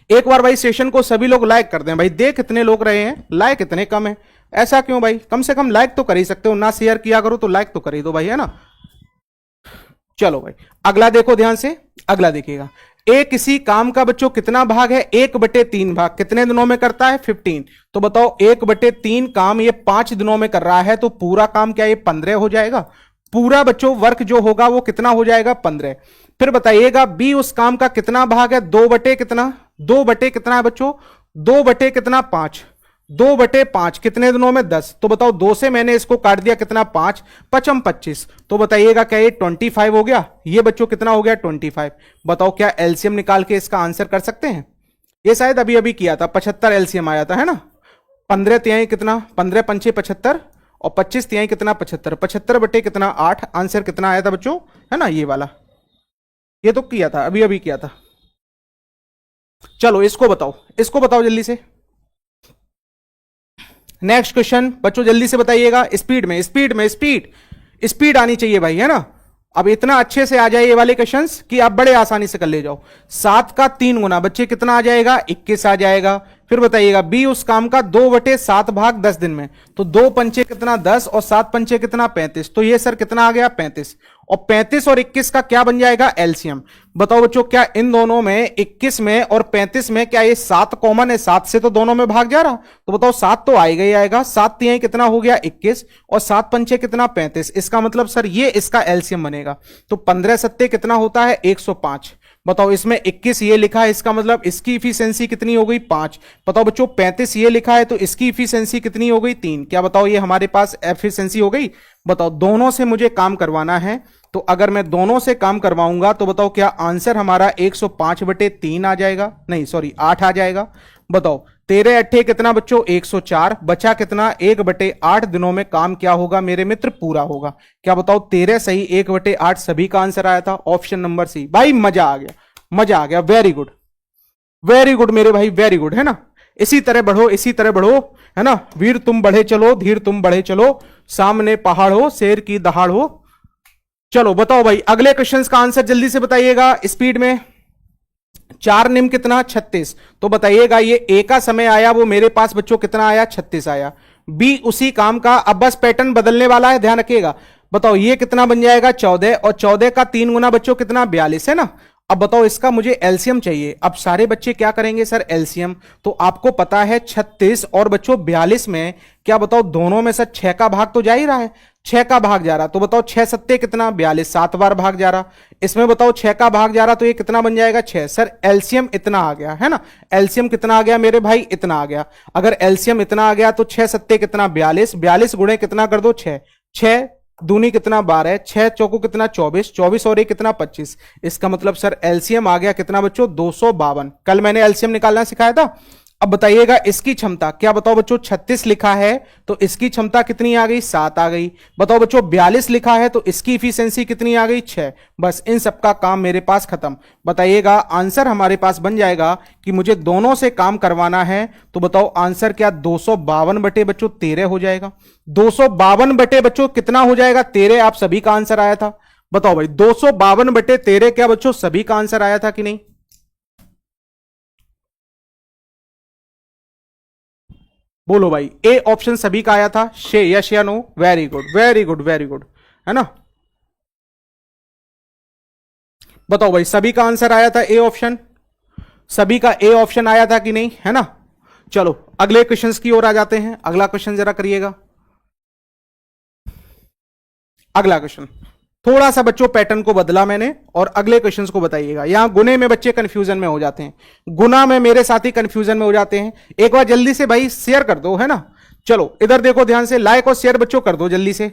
एक बार भाई सेशन को सभी लोग लाइक कर दें भाई, देख इतने लोग रहे हैं, लाइक इतने कम है, ऐसा क्यों भाई, कम से कम लाइक तो कर ही सकते हो ना, शेयर किया करो तो लाइक तो कर ही दो भाई, है ना। चलो भाई अगला देखो ध्यान से, अगला देखिएगा। ए किसी काम का बच्चों कितना भाग है 1/3 भाग, कितने दिनों में करता है 15। तो बताओ 1/3 काम ये 5 दिनों में कर रहा है, तो पूरा काम क्या ये 15 हो जाएगा, पूरा बच्चों वर्क जो होगा वो कितना हो जाएगा 15। फिर बताइएगा बी उस काम का कितना भाग है 2/कितना है बच्चों 2/5, 2/5 कितने दिनों में 10। तो बताओ 2 से मैंने इसको काट दिया कितना 5, 5 25, तो बताइएगा क्या ये 25 हो गया, ये बच्चों कितना हो गया 25। बताओ क्या एलसीएम निकाल के इसका आंसर कर सकते हैं, ये शायद अभी अभी किया था, 75 एलसीएम आया था, है ना। 15 तिहाई कितना 15 पंचे 75 और 25 तिहाई कितना 75, 75/कितना 8, आंसर कितना आया था बच्चों, है ना ये वाला, ये तो किया था अभी अभी किया था। चलो इसको बताओ जल्दी से। नेक्स्ट क्वेश्चन बच्चों जल्दी से बताइएगा, स्पीड आनी चाहिए भाई, है ना। अब इतना अच्छे से आ जाए ये वाले क्वेश्चंस कि आप बड़े आसानी से कर ले जाओ। 7 का 3 गुना बच्चे कितना आ जाएगा 21 आ जाएगा। फिर बताइएगा बी उस काम का 2/7 भाग 10 दिन में, तो 2 पंचे कितना 10 और 7 पंचे कितना 35, तो ये सर कितना आ गया 35, और 35 और 21 का क्या बन जाएगा एलसीएम। बताओ बच्चों क्या इन दोनों में 21 में और 35 में क्या ये 7 कॉमन है, 7 से तो दोनों में भाग जा रहा, तो बताओ 7 तो आएगा ही आएगा, 7 तिहाई कितना हो गया 21 और 7 पंचे कितना 35, इसका मतलब सर ये इसका एलसीएम बनेगा। तो 15 सत्ते कितना होता है 105, बताओ इसमें 21 ये लिखा है, इसका मतलब इसकी इफिशियंसी कितनी हो गई 5। बताओ बच्चों 35 ये लिखा है तो इसकी इफिशियंसी कितनी हो गई 3। क्या बताओ ये हमारे पास एफिशिएंसी हो गई। बताओ दोनों से मुझे काम करवाना है, तो अगर मैं दोनों से काम करवाऊंगा तो बताओ क्या आंसर हमारा 105/3 आ जाएगा, नहीं सॉरी 8 आ जाएगा। बताओ 13 अट्ठे कितना बच्चों 104, बचा कितना 1/8 दिनों में काम क्या होगा मेरे मित्र पूरा होगा। क्या बताओ 13 सही 1/8 सभी का आंसर आया था ऑप्शन नंबर सी। भाई मजा आ गया, मजा आ गया, वेरी गुड मेरे भाई, वेरी गुड है ना। इसी तरह बढ़ो, इसी तरह बढ़ो है ना। वीर तुम बढ़े चलो, धीर तुम बढ़े चलो, सामने पहाड़ हो शेर की दहाड़ हो। चलो बताओ भाई अगले क्वेश्चंस का आंसर जल्दी से बताइएगा स्पीड में। 4 निम कितना 36, तो बताइएगा ये ए का समय आया वो मेरे पास बच्चों कितना आया 36 आया। बी उसी काम का, अब बस पैटर्न बदलने वाला है ध्यान रखिएगा। बताओ ये कितना बन जाएगा 14, और 14 का 3 गुना बच्चों कितना 42 है ना। अब बताओ इसका मुझे एलसीएम चाहिए। अब सारे बच्चे क्या करेंगे सर एलसीएम, तो आपको पता है 36 और बच्चों 42 में क्या बताओ दोनों में सर 6 का भाग तो जा ही रहा है, 6 का भाग जा रहा, तो बताओ 6 सत्ते कितना 42, 7 बार भाग जा रहा। इसमें बताओ 6 का भाग जा रहा तो ये कितना बन जाएगा 6। सर एलसीएम इतना आ गया है ना, एलसीएम कितना आ गया मेरे भाई इतना आ गया। अगर एलसीएम इतना आ गया तो 6 सत्ते कितना 42, 42 गुणे कितना कर दो 6, 6 दूनी कितना 12, 6 चौको कितना 24, 24 और एक कितना 25। इसका मतलब सर एलसीएम आ गया कितना बच्चों 252। कल मैंने एलसीएम निकालना सिखाया था। अब बताइएगा इसकी क्षमता, क्या बताओ बच्चों 36 लिखा है तो इसकी क्षमता कितनी आ गई 7 आ गई। बताओ बच्चों 42 लिखा है तो इसकी इफिशियंसी कितनी आ गई 6। बस इन सबका काम मेरे पास खत्म। बताइएगा आंसर हमारे पास बन जाएगा कि मुझे दोनों से काम करवाना है, तो बताओ आंसर क्या 252 बटे बच्चों 13 हो जाएगा। 252 बटे बच्चों कितना हो जाएगा 13, आप सभी का आंसर आया था। बताओ भाई 252 बटे 13 क्या बच्चों सभी का आंसर आया था कि नहीं। बोलो भाई ए ऑप्शन सभी का आया था, शे यस या no. Very good very good very good है ना। बताओ भाई सभी का आंसर आया था ए ऑप्शन, सभी का ए ऑप्शन आया था कि नहीं है ना। चलो अगले क्वेश्चंस की ओर आ जाते हैं। अगला क्वेश्चन जरा करिएगा। अगला क्वेश्चन थोड़ा सा बच्चों पैटर्न को बदला मैंने, और अगले क्वेश्चंस को बताइएगा। यहां गुने में बच्चे कंफ्यूजन में हो जाते हैं, गुना में मेरे साथी कंफ्यूजन में हो जाते हैं। एक बार जल्दी से भाई शेयर कर दो है ना। चलो इधर देखो ध्यान से, लाइक और शेयर बच्चों कर दो जल्दी से।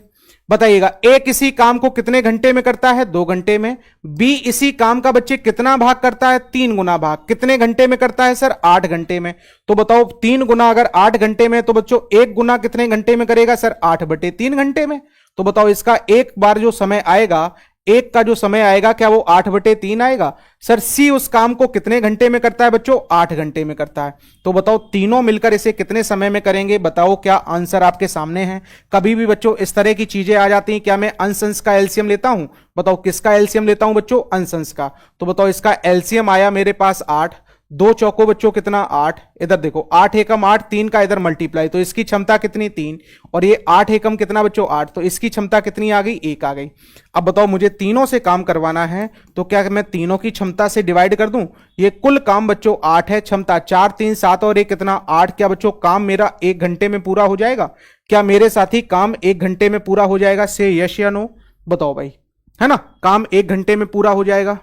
बताइएगा ए किसी काम को कितने घंटे में करता है 2 घंटे में। बी इसी काम का बच्चे कितना भाग करता है 3 गुना भाग, कितने घंटे में करता है सर 8 घंटे में। तो बताओ 3 गुना अगर 8 घंटे में, तो बच्चों 1 गुना कितने घंटे में करेगा सर 8/3 घंटे में। तो बताओ इसका एक बार जो समय आएगा, एक का जो समय आएगा क्या वो 8/3 आएगा। सर सी उस काम को कितने घंटे में करता है बच्चों 8 घंटे में करता है। तो बताओ तीनों मिलकर इसे कितने समय में करेंगे। बताओ क्या आंसर आपके सामने है। कभी भी बच्चों इस तरह की चीजें आ जाती हैं, क्या मैं अंश अंश का एलसीएम लेता हूं। बताओ किसका एलसीएम लेता हूं बच्चों अंश अंश का। तो बताओ इसका एलसीएम आया मेरे पास 8, 2 चौको बच्चों कितना 8, इधर देखो 8 एकम 8, 3 का इधर मल्टीप्लाई, तो इसकी क्षमता कितनी 3, और ये 8 एकम कितना बच्चों 8, तो इसकी क्षमता कितनी आ गई 1 आ गई। अब बताओ मुझे तीनों से काम करवाना है, तो क्या मैं तीनों की क्षमता से डिवाइड कर दूं। ये कुल काम बच्चों 8 है, क्षमता 4 3 7 और 1 कितना 8। क्या बच्चों काम मेरा 1 घंटे में पूरा हो जाएगा। क्या मेरे साथी काम 1 घंटे में पूरा हो जाएगा, से यस या नो बताओ भाई है ना। काम 1 घंटे में पूरा हो जाएगा।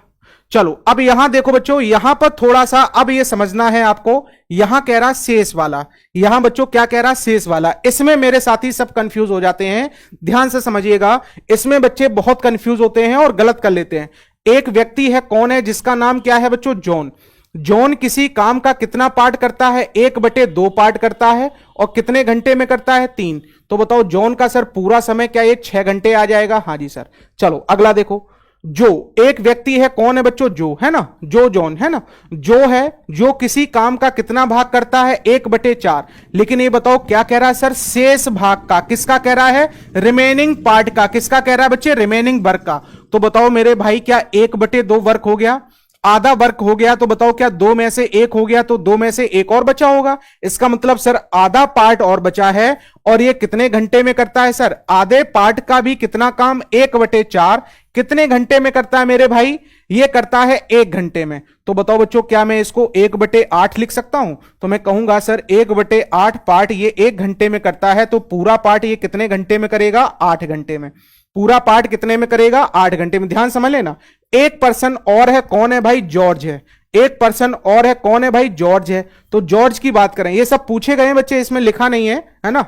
चलो अब यहां देखो बच्चों, यहां पर थोड़ा सा अब ये समझना है आपको। यहां कह रहा शेष वाला, यहां बच्चों क्या कह रहा शेष वाला। इसमें मेरे साथी सब कंफ्यूज हो जाते हैं, ध्यान से समझिएगा। इसमें बच्चे बहुत कंफ्यूज होते हैं और गलत कर लेते हैं। एक व्यक्ति है, कौन है, जिसका नाम क्या है बच्चों जॉन। जॉन किसी काम का कितना पार्ट करता है 1/2 पार्ट करता है, और कितने घंटे में करता है 3। तो बताओ जॉन का सर पूरा समय क्या ये 6 घंटे आ जाएगा। हाँ जी सर। चलो अगला देखो, जो एक व्यक्ति है, कौन है बच्चों जो है ना, जो जॉन है ना, जो है जो किसी काम का कितना भाग करता है 1/4। लेकिन ये बताओ क्या कह रहा है सर शेष भाग का, किसका कह रहा है रिमेनिंग पार्ट का, किसका कह रहा है बच्चे रिमेनिंग वर्क का। तो बताओ मेरे भाई क्या 1/2 वर्क हो गया, आधा वर्क हो गया, तो बताओ क्या 2 में से 1 हो गया, तो 2 में से 1 और बचा होगा। इसका मतलब सर आधा पार्ट और बचा है, और ये कितने घंटे में करता है सर आधे पार्ट का भी कितना काम 1/4 कितने घंटे में करता है मेरे भाई, ये करता है 1 घंटे में। तो बताओ बच्चों क्या मैं इसको 1/8 लिख सकता हूं। तो मैं कहूंगा सर 1/8 पार्ट ये 1 घंटे में करता है, तो पूरा पार्ट ये कितने घंटे में करेगा 8 घंटे में। पूरा पार्ट कितने में करेगा 8 घंटे में। ध्यान समझ लेना, एक पर्सन और है, कौन है भाई? जॉर्ज है। एक पर्सन और है, कौन है भाई? जॉर्ज है। तो जॉर्ज की बात करें, ये सब पूछे गए बच्चे, इसमें लिखा नहीं है ना।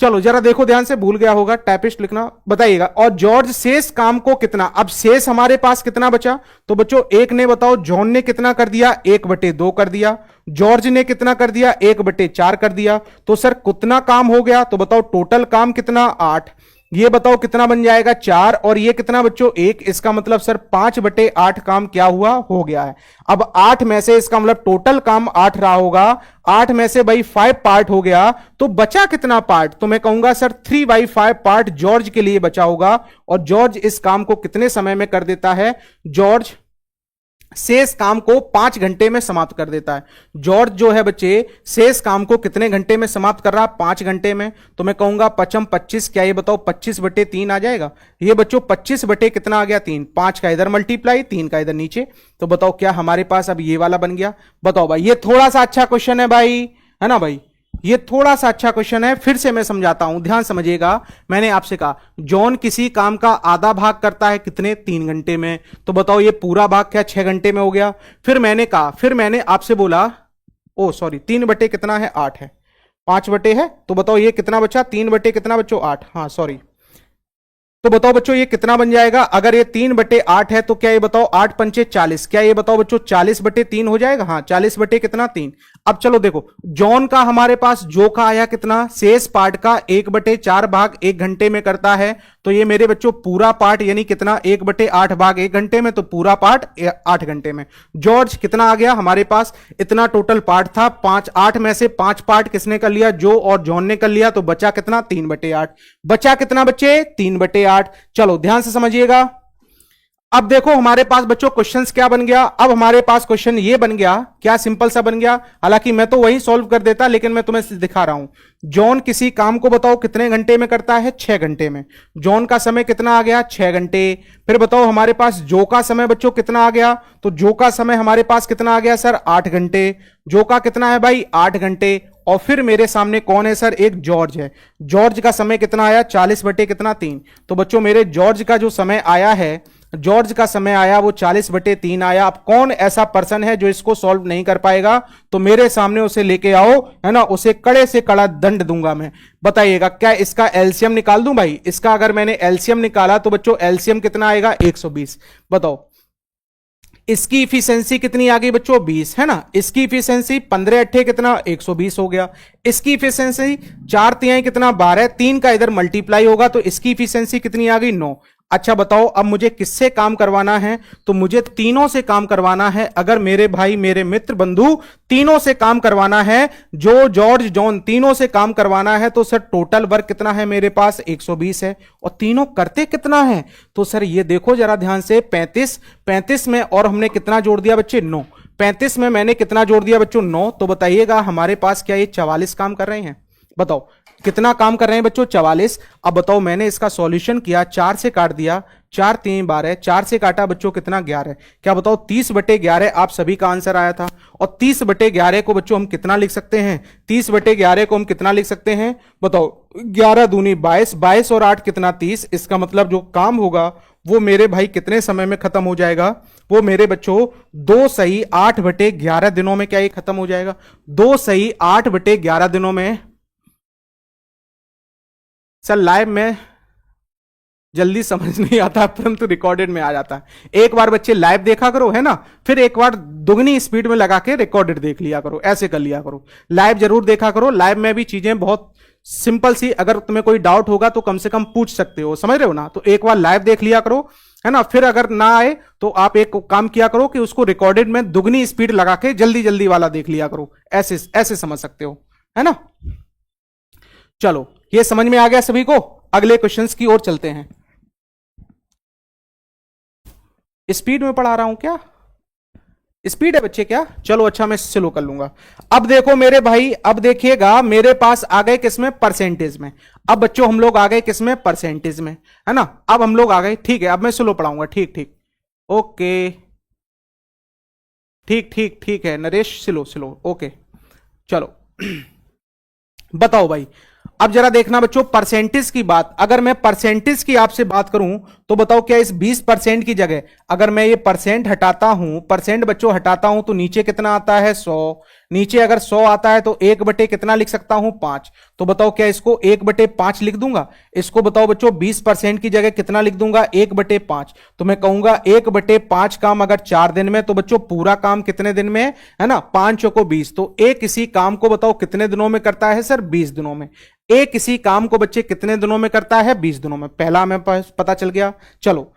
चलो जरा देखो ध्यान से, भूल गया होगा टाइपिस्ट लिखना, बताइएगा। और जॉर्ज शेष काम को कितना, अब शेष हमारे पास कितना बचा? तो बच्चों एक ने बताओ, जॉन ने कितना कर दिया? 1/2 कर दिया। जॉर्ज ने कितना कर दिया? 1/4 कर दिया। तो सर कितना काम हो गया? तो बताओ टोटल काम कितना? 8। ये बताओ कितना बन जाएगा? 4। और ये कितना बच्चों? 1। इसका मतलब सर 5/8 काम क्या हुआ? हो गया है। अब 8 में से, इसका मतलब टोटल काम 8 रहा होगा, 8 में से भाई 5 पार्ट हो गया, तो बचा कितना पार्ट? तो मैं कहूंगा सर 3/5 पार्ट जॉर्ज के लिए बचा होगा। और जॉर्ज इस काम को कितने समय में कर देता है? जॉर्ज शेष काम को 5 घंटे में समाप्त कर देता है। जॉर्ज जो है बच्चे शेष काम को कितने घंटे में समाप्त कर रहा है? 5 घंटे में। तो मैं कहूंगा 5×5 क्या, ये बताओ 25/3 आ जाएगा। ये बच्चों 25 बटे कितना आ गया? 3। 5 का इधर मल्टीप्लाई, 3 का इधर नीचे। तो बताओ क्या हमारे पास अब ये वाला बन गया? बताओ भाई, ये थोड़ा सा अच्छा क्वेश्चन है भाई, है ना भाई? ये थोड़ा सा अच्छा क्वेश्चन है, फिर से मैं समझाता हूं, ध्यान समझिएगा। मैंने आपसे कहा जॉन किसी काम का आधा भाग करता है कितने? 3 घंटे में। तो बताओ ये पूरा भाग क्या 6 घंटे में हो गया? फिर मैंने कहा, फिर मैंने आपसे बोला, ओ सॉरी 3 बटे कितना है? 8 है। 5 बटे है, तो बताओ ये कितना बचा? 3 बटे कितना बच्चों? 8। हाँ सॉरी। तो बताओ बच्चों ये कितना बन जाएगा? अगर ये 3/8 है तो क्या ये बताओ 8×5 40, क्या ये बताओ बच्चों 40/3 हो जाएगा? हाँ 40 बटे कितना? 3। अब चलो देखो, जॉन का हमारे पास जो का आया कितना? शेष पार्ट का 1/4 भाग 1 घंटे में करता है। तो ये मेरे बच्चों पूरा पार्ट यानी कितना? 1/8 भाग 1 घंटे में, तो पूरा पार्ट 8 घंटे में। जॉर्ज कितना आ गया हमारे पास? इतना टोटल पार्ट था 5। 8 में से 5 पार्ट किसने कर लिया? जो और जॉन ने कर लिया। तो बचा कितना? 3/8। बचा कितना बच्चे? 3/8। चलो ध्यान से समझिएगा। अब देखो हमारे पास बच्चों क्वेश्चंस क्या बन गया? अब हमारे पास क्वेश्चन ये बन गया, क्या सिंपल सा बन गया। हालांकि मैं तो वही सॉल्व कर देता, लेकिन मैं तुम्हें दिखा रहा हूं। जॉन किसी काम को बताओ कितने घंटे में करता है? 6 घंटे में। जॉन का समय कितना आ गया? 6 घंटे। फिर बताओ हमारे पास जो का समय बच्चों कितना आ गया? तो जो का समय हमारे पास कितना आ गया सर? 8 घंटे। जो का कितना है भाई? 8 घंटे। और फिर मेरे सामने कौन है सर? एक जॉर्ज है। जॉर्ज का समय कितना आया? 40 बटे कितना? 3। तो बच्चों मेरे जॉर्ज का जो समय आया है, जॉर्ज का समय आया वो 40/3 आया। अब कौन ऐसा पर्सन है जो इसको सॉल्व नहीं कर पाएगा? तो मेरे सामने उसे लेके आओ, है ना, उसे कड़े से कड़ा दंड दूंगा मैं। बताइएगा क्या इसका एलसीएम निकाल दूं भाई? इसका अगर मैंने एलसीएम निकाला तो बच्चों एलसीएम कितना आएगा? 120। बताओ इसकी इफिशियंसी कितनी आ गई बच्चों? 20, है ना। इसकी इफिशियंसी 15×8 कितना? 120 हो गया। इसकी इफिशियंसी 4×3 कितना? 12। 3 का इधर मल्टीप्लाई होगा तो इसकी इफिशियंसी कितनी आ गई? 9। अच्छा बताओ अब मुझे किससे काम करवाना है? तो मुझे तीनों से काम करवाना है। अगर मेरे भाई, मेरे मित्र, बंधु तीनों से काम करवाना है, जो जॉर्ज, जॉन, तीनों से काम करवाना है, तो सर टोटल वर्क कितना है मेरे पास? 120 है। और तीनों करते कितना है? तो सर ये देखो जरा ध्यान से, 35। 35 में और हमने कितना जोड़ दिया बच्चे? 9। 35 में मैंने कितना जोड़ दिया बच्चों? 9। तो बताइएगा हमारे पास क्या ये 44 काम कर रहे हैं? बताओ कितना काम कर रहे हैं बच्चों? 44। अब बताओ मैंने इसका सॉल्यूशन किया, 4 से काट दिया, 4×3 12, 4 से काटा बच्चों कितना? 11। क्या बताओ 30/11 आप सभी का आंसर आया था। और 30/11 को बच्चों हम कितना लिख सकते हैं? 30/11 को हम कितना लिख सकते हैं? बताओ 11 दूनी 22, 22 और 8 कितना? 30। इसका मतलब जो काम होगा वो मेरे भाई कितने समय में खत्म हो जाएगा? वो मेरे बच्चों 2 सही 8/11 दिनों में क्या ये खत्म हो जाएगा? 2 सही 8/11 दिनों में। सर लाइव में जल्दी समझ नहीं आता, परंतु रिकॉर्डेड में आ जाता है। एक बार बच्चे लाइव देखा करो, है ना, फिर एक बार दुगनी स्पीड में लगा के रिकॉर्डेड देख लिया करो, ऐसे कर लिया करो। लाइव जरूर देखा करो, लाइव में भी चीजें बहुत सिंपल सी, अगर तुम्हें कोई डाउट होगा तो कम से कम पूछ सकते हो, समझ रहे हो ना। तो एक बार लाइव देख लिया करो, है ना। फिर अगर ना आए तो आप एक काम किया करो कि उसको रिकॉर्डेड में दुगनी स्पीड लगा के जल्दी जल्दी वाला देख लिया करो, ऐसे ऐसे समझ सकते हो, है ना। चलो ये समझ में आ गया सभी को। अगले क्वेश्चंस की ओर चलते हैं। स्पीड में पढ़ा रहा हूं क्या? स्पीड है बच्चे क्या? चलो अच्छा मैं स्लो कर लूंगा। अब देखो मेरे भाई, अब देखिएगा मेरे पास आ गए किसमें? परसेंटेज में। अब बच्चों हम लोग आ गए किसमें? परसेंटेज में, है ना। अब हम लोग आ गए, ठीक है, अब मैं स्लो पढ़ाऊंगा, ठीक ठीक, ओके, ठीक ठीक ठीक है नरेश, स्लो स्लो, ओके। चलो बताओ भाई, अब जरा देखना बच्चों परसेंटेज की बात, अगर मैं परसेंटेज की आपसे बात करूं तो बताओ क्या इस 20% की जगह अगर मैं ये परसेंट हटाता हूं, परसेंट बच्चों हटाता हूं तो नीचे कितना आता है 100, नीचे अगर 100 आता है तो 1 बटे कितना लिख सकता हूं 5, तो बताओ क्या इसको 1/5 लिख दूंगा, इसको बताओ बच्चों 20% की जगह कितना लिख दूंगा 1/5, तो मैं कहूंगा 1/5 काम अगर 4 दिन में, तो बच्चों पूरा काम कितने दिन में है ना, 5 को 20, तो एक इसी काम को बताओ कितने दिनों में करता है सर 20 दिनों में, एक इसी काम को बच्चे कितने दिनों में करता है 20 दिनों में, पहला हमें पता चल गया। चलो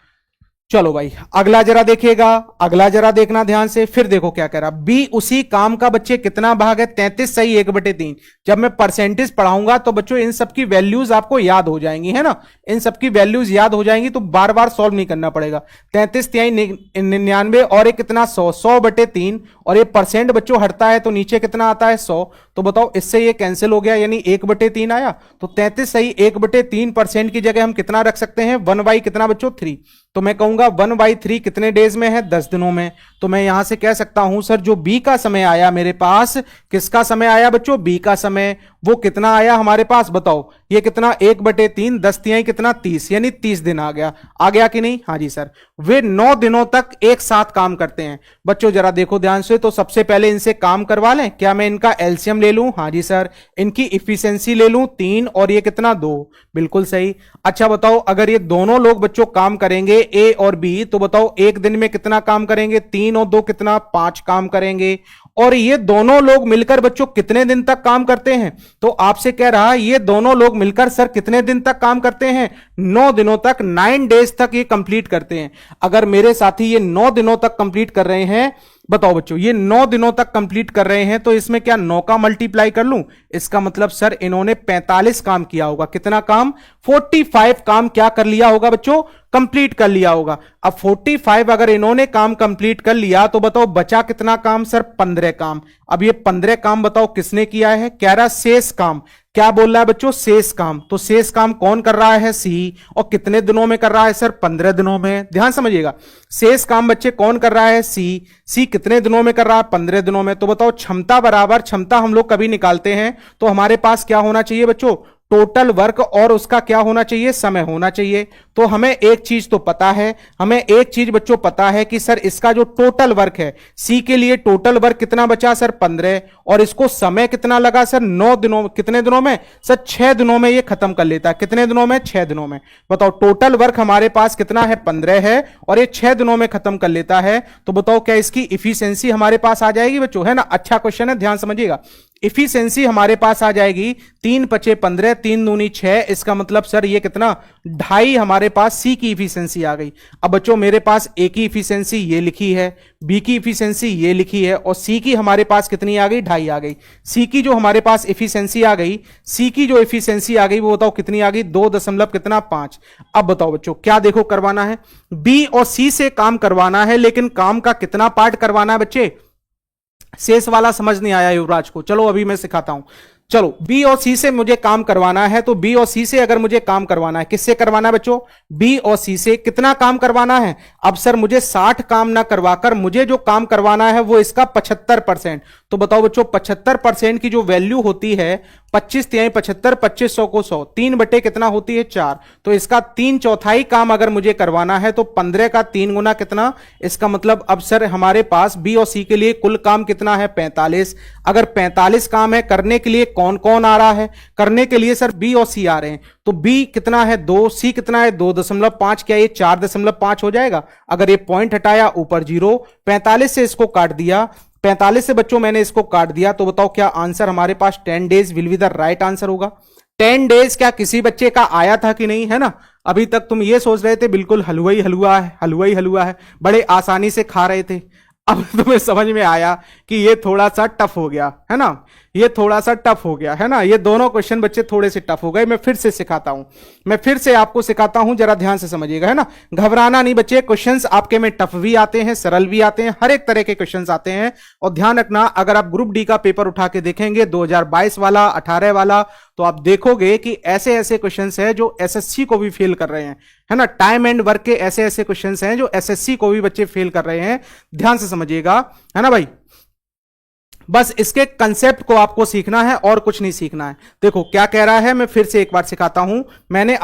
चलो भाई अगला जरा देखिएगा, अगला जरा देखना ध्यान से, फिर देखो क्या कह रहा, बी उसी काम का बच्चे कितना भाग है 33 सही 1/3। जब मैं परसेंटेज पढ़ाऊंगा तो बच्चों इन सब की वैल्यूज आपको याद हो जाएंगी, है ना, इन सब की वैल्यूज याद हो जाएंगी तो बार बार सॉल्व नहीं करना पड़ेगा। 33 तिहाई 99 और एक कितना 100, 100/3 और ये परसेंट बच्चों हटता है तो नीचे कितना आता है 100, तो बताओ इससे ये कैंसिल हो गया यानी 1/3 आया, तो 33 सही 1/3% की जगह हम कितना रख सकते हैं 1 कितना बच्चों 3, तो मैं कहूंगा 1/3 कितने डेज में है 10 दिनों में, तो मैं यहां से कह सकता हूं सर जो बी का समय आया मेरे पास, किसका समय आया बच्चों बी का समय, वो कितना आया हमारे पास बताओ, ये कितना 1/3 10 तिहाई कितना 30 यानी 30 दिन आ गया कि नहीं, हाँ जी सर। वे 9 दिनों तक एक साथ काम करते हैं बच्चों, जरा देखो ध्यान से, तो सबसे पहले इनसे काम करवा लें, क्या मैं इनका एलसीएम ले लूं, हाँ जी सर, इनकी इफिशिएंसी ले लूं 3 और ये कितना 2, बिल्कुल सही। अच्छा बताओ अगर ये दोनों लोग बच्चों काम करेंगे ए और बी, तो बताओ एक दिन में कितना काम करेंगे 3 और 2 कितना 5 काम करेंगे, और ये दोनों लोग मिलकर बच्चों कितने दिन तक काम करते हैं, तो आपसे कह रहा ये दोनों लोग मिलकर सर कितने दिन तक काम करते हैं 9 दिनों तक, 9 डेज तक ये कंप्लीट करते हैं। अगर मेरे साथी ये 9 दिनों तक कंप्लीट कर रहे हैं, बताओ बच्चों ये 9 दिनों तक कंप्लीट कर रहे हैं, तो इसमें क्या 9 का मल्टीप्लाई कर लूं, इसका मतलब सर इन्होंने 45 काम किया होगा, कितना काम 45 काम क्या कर लिया होगा बच्चों कंप्लीट कर लिया होगा। अब 45 अगर इन्होंने काम कंप्लीट कर लिया तो बताओ बचा कितना काम सर 15 काम। अब ये 15 काम बताओ किसने किया है, कह रहा शेष काम, क्या बोल रहा है बच्चों शेष काम, तो शेष काम कौन कर रहा है सी, और कितने दिनों में कर रहा है सर 15 दिनों में, ध्यान समझिएगा, शेष काम बच्चे कौन कर रहा है सी कितने दिनों में कर रहा है 15 दिनों में। तो बताओ क्षमता बराबर क्षमता हम लोग कभी निकालते हैं तो हमारे पास क्या होना चाहिए बच्चों टोटल वर्क और उसका क्या होना चाहिए समय होना चाहिए। तो हमें एक चीज तो पता है, हमें एक चीज बच्चों पता है कि सर इसका जो टोटल वर्क है सी के लिए टोटल वर्क कितना बचा सर 15, और इसको समय कितना लगा सर 9 दिनों, कितने दिनों में सर 6 दिनों में ये खत्म कर लेता है, कितने दिनों में 6 दिनों में। बताओ टोटल वर्क हमारे पास कितना है 15 है और ये 6 दिनों में खत्म कर लेता है, तो बताओ क्या इसकी इफिशियंसी हमारे पास आ जाएगी बच्चों, है ना, अच्छा क्वेश्चन है ध्यान समझिएगा। इफिशियंसी हमारे पास आ जाएगी 3 × 5 = 15, 3 दूनी 6, इसका मतलब सर ये कितना 2.5 हमारे पास सी की इफिशियंसी आ गई। अब बच्चों मेरे पास ए की इफिशियंसी ये लिखी है, बी की इफिशियंसी ये लिखी है, और सी की हमारे पास कितनी आ गई 2.5 आ गई। सी की जो हमारे पास इफिशियंसी आ गई, सी की जो इफिशियंसी आ गई वो बताओ कितनी आ गई 2.5। अब बताओ बच्चों क्या देखो करवाना है, बी और सी से काम करवाना है, लेकिन काम का कितना पार्ट करवाना है बच्चे, शेष वाला समझ नहीं आया युवराज को, चलो अभी मैं सिखाता हूं। चलो बी और सी से मुझे काम करवाना है, तो बी और सी से अगर मुझे काम करवाना है, किससे करवाना है बच्चों बी और सी से, कितना काम करवाना है। अब सर मुझे 60 काम ना करवाकर मुझे जो काम करवाना है वो इसका 75%, तो बताओ बच्चों 75% की जो वैल्यू होती है 25 × 75, 2500 को 100, 3 बटे कितना होती है 4, तो इसका 3/4 काम अगर मुझे करवाना है तो 15 का 3 गुना कितना, इसका मतलब अब सर हमारे पास बी और सी के लिए कुल काम कितना है 45। अगर 45 काम है करने के लिए कौन कौन आ रहा है, करने के लिए सर बी और सी आ रहे हैं, तो बी कितना है 2, सी कितना है 2.5, क्या ये 4.5 हो जाएगा। अगर ये पॉइंट हटाया ऊपर 0, 45 से इसको काट दिया, 45 से बच्चों मैंने इसको काट दिया, तो बताओ क्या आंसर हमारे पास 10 days will be the right answer होगा। 10 डेज क्या किसी बच्चे का आया था कि नहीं, है ना। अभी तक तुम ये सोच रहे थे बिल्कुल हलवा ही हलवा है, हलवा ही हलवा है, बड़े आसानी से खा रहे थे, अब तुम्हें समझ में आया कि ये थोड़ा सा टफ हो गया है ना, ये थोड़ा सा टफ हो गया है ना, ये दोनों क्वेश्चन बच्चे थोड़े से टफ हो गए। मैं फिर से सिखाता हूं, मैं फिर से आपको सिखाता हूं, जरा ध्यान से समझिएगा, है ना, घबराना नहीं बच्चे, क्वेश्चंस आपके में टफ भी आते हैं, सरल भी आते हैं, हर एक तरह के क्वेश्चंस आते हैं। और ध्यान रखना अगर आप ग्रुप डी का पेपर उठा के देखेंगे 2022 वाला 18 वाला, तो आप देखोगे कि ऐसे ऐसे क्वेश्चंस हैं जो एसएससी को भी फेल कर रहे हैं, है ना, टाइम एंड वर्क के ऐसे ऐसे क्वेश्चंस हैं जो एसएससी को भी बच्चे फेल कर रहे हैं, ध्यान से समझिएगा, है ना भाई। बस इसके कंसेप्ट को आपको सीखना है और कुछ नहीं सीखना है। देखो क्या कह रहा है, मैं फिर से एक बार सिखाता हूं। मैंने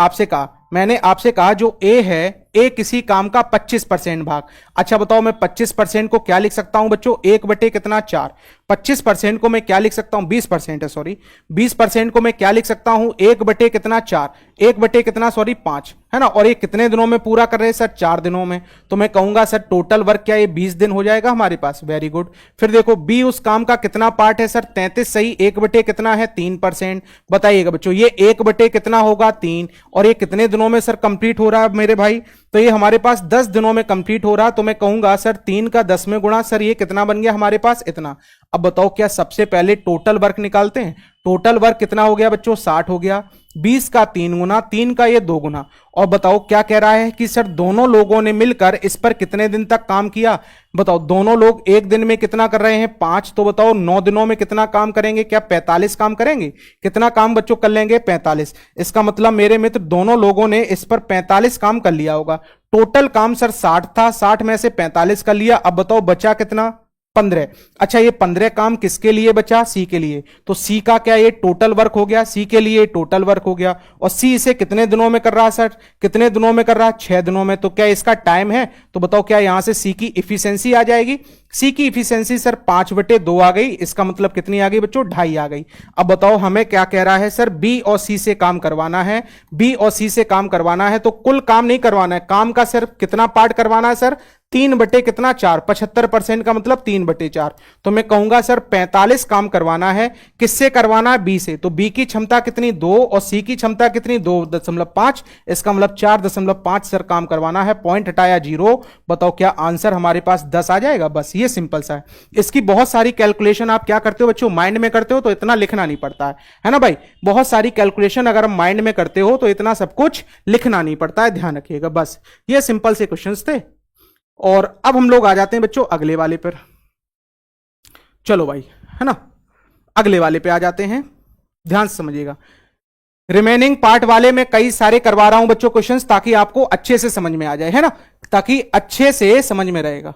आपसे कहा जो ए है, ए किसी काम का 25% भाग। अच्छा बताओ मैं 25% को क्या लिख सकता हूं बच्चों, 1 बटे कितना 4। 25% को मैं क्या लिख सकता हूं, 20% है सॉरी, 20% को मैं क्या लिख सकता हूं, 1 बटे कितना 4, 1 बटे कितना सॉरी 5, है ना। और ये कितने दिनों में पूरा कर रहे हैं सर, 4 दिनों में। तो मैं कहूंगा सर टोटल वर्क क्या ये 20 दिन हो जाएगा हमारे पास। Very good. फिर देखो बी उस काम का कितना पार्ट है सर, 33 सही, 1 बटे कितना है 3%। बताइएगा बच्चों ये 1 बटे कितना होगा 3, और ये कितने दिनों में सर कंप्लीट हो रहा है मेरे भाई, तो ये हमारे पास 10 दिनों में कंप्लीट हो रहा। तो मैं कहूंगा सर 3 का 10 में गुणा, सर ये कितना बन गया हमारे पास इतना। अब बताओ क्या सबसे पहले टोटल वर्क निकालते हैं। टोटल वर्क कितना हो गया बच्चों, 60 हो गया। 20 का 3 गुना, 3 का ये 2 गुना। और बताओ क्या कह रहा है कि सर दोनों लोगों ने मिलकर इस पर कितने दिन तक काम किया। बताओ दोनों लोग एक दिन में कितना कर रहे हैं 5, तो बताओ 9 दिनों में कितना काम करेंगे, क्या 45 काम करेंगे। कितना काम बच्चों कर लेंगे 45। इसका मतलब मेरे मित्र दोनों लोगों ने इस पर 45 काम कर लिया होगा। टोटल काम सर 60 था, 60 में से 45 कर लिया। अब बताओ बचा कितना 15। अच्छा ये 15 काम किसके लिए बचा, सी के लिए। तो सी का क्या ये टोटल वर्क हो गया, सी के लिए टोटल वर्क हो गया। और सी इसे कितने दिनों में कर रहा सर, कितने दिनों में कर रहा, 6 दिनों में। तो क्या इसका टाइम है, तो बताओ क्या यहां से सी की इफिशिएंसी आ जाएगी। सी की इफिशिएंसी सर 5/2 आ गई। इसका मतलब कितनी आ गई बच्चों, 2.5 आ गई। अब बताओ हमें क्या कह रहा है सर, बी और सी से काम करवाना है। बी और सी से काम करवाना है तो कुल काम नहीं करवाना है, काम का सिर्फ कितना पार्ट करवाना है सर, 3 बटे कितना 4, 75% का मतलब 3/4। तो मैं कहूंगा सर 45 काम करवाना है। किससे करवाना है, बी से। तो बी की क्षमता कितनी 2 और सी की क्षमता कितनी 2.5। इसका मतलब 4.5 सर काम करवाना है। पॉइंट हटाया 0। बताओ क्या आंसर हमारे पास 10 आ जाएगा। बस ये सिंपल सा है। इसकी बहुत सारी कैलकुलेशन आप क्या करते हो बच्चों, माइंड में करते हो तो इतना लिखना नहीं पड़ता है ना भाई। बहुत सारी कैलकुलेशन अगर हम माइंड में करते हो तो इतना सब कुछ लिखना नहीं पड़ता है, ध्यान रखिएगा। बस ये सिंपल से क्वेश्चंस थे। और अब हम लोग आ जाते हैं बच्चों अगले वाले पर। चलो भाई, है ना, अगले वाले पे आ जाते हैं, ध्यान से समझिएगा। रिमेनिंग पार्ट वाले में कई सारे करवा रहा हूं बच्चों क्वेश्चंस, ताकि आपको अच्छे से समझ में आ जाए, है ना, ताकि अच्छे से समझ में रहेगा।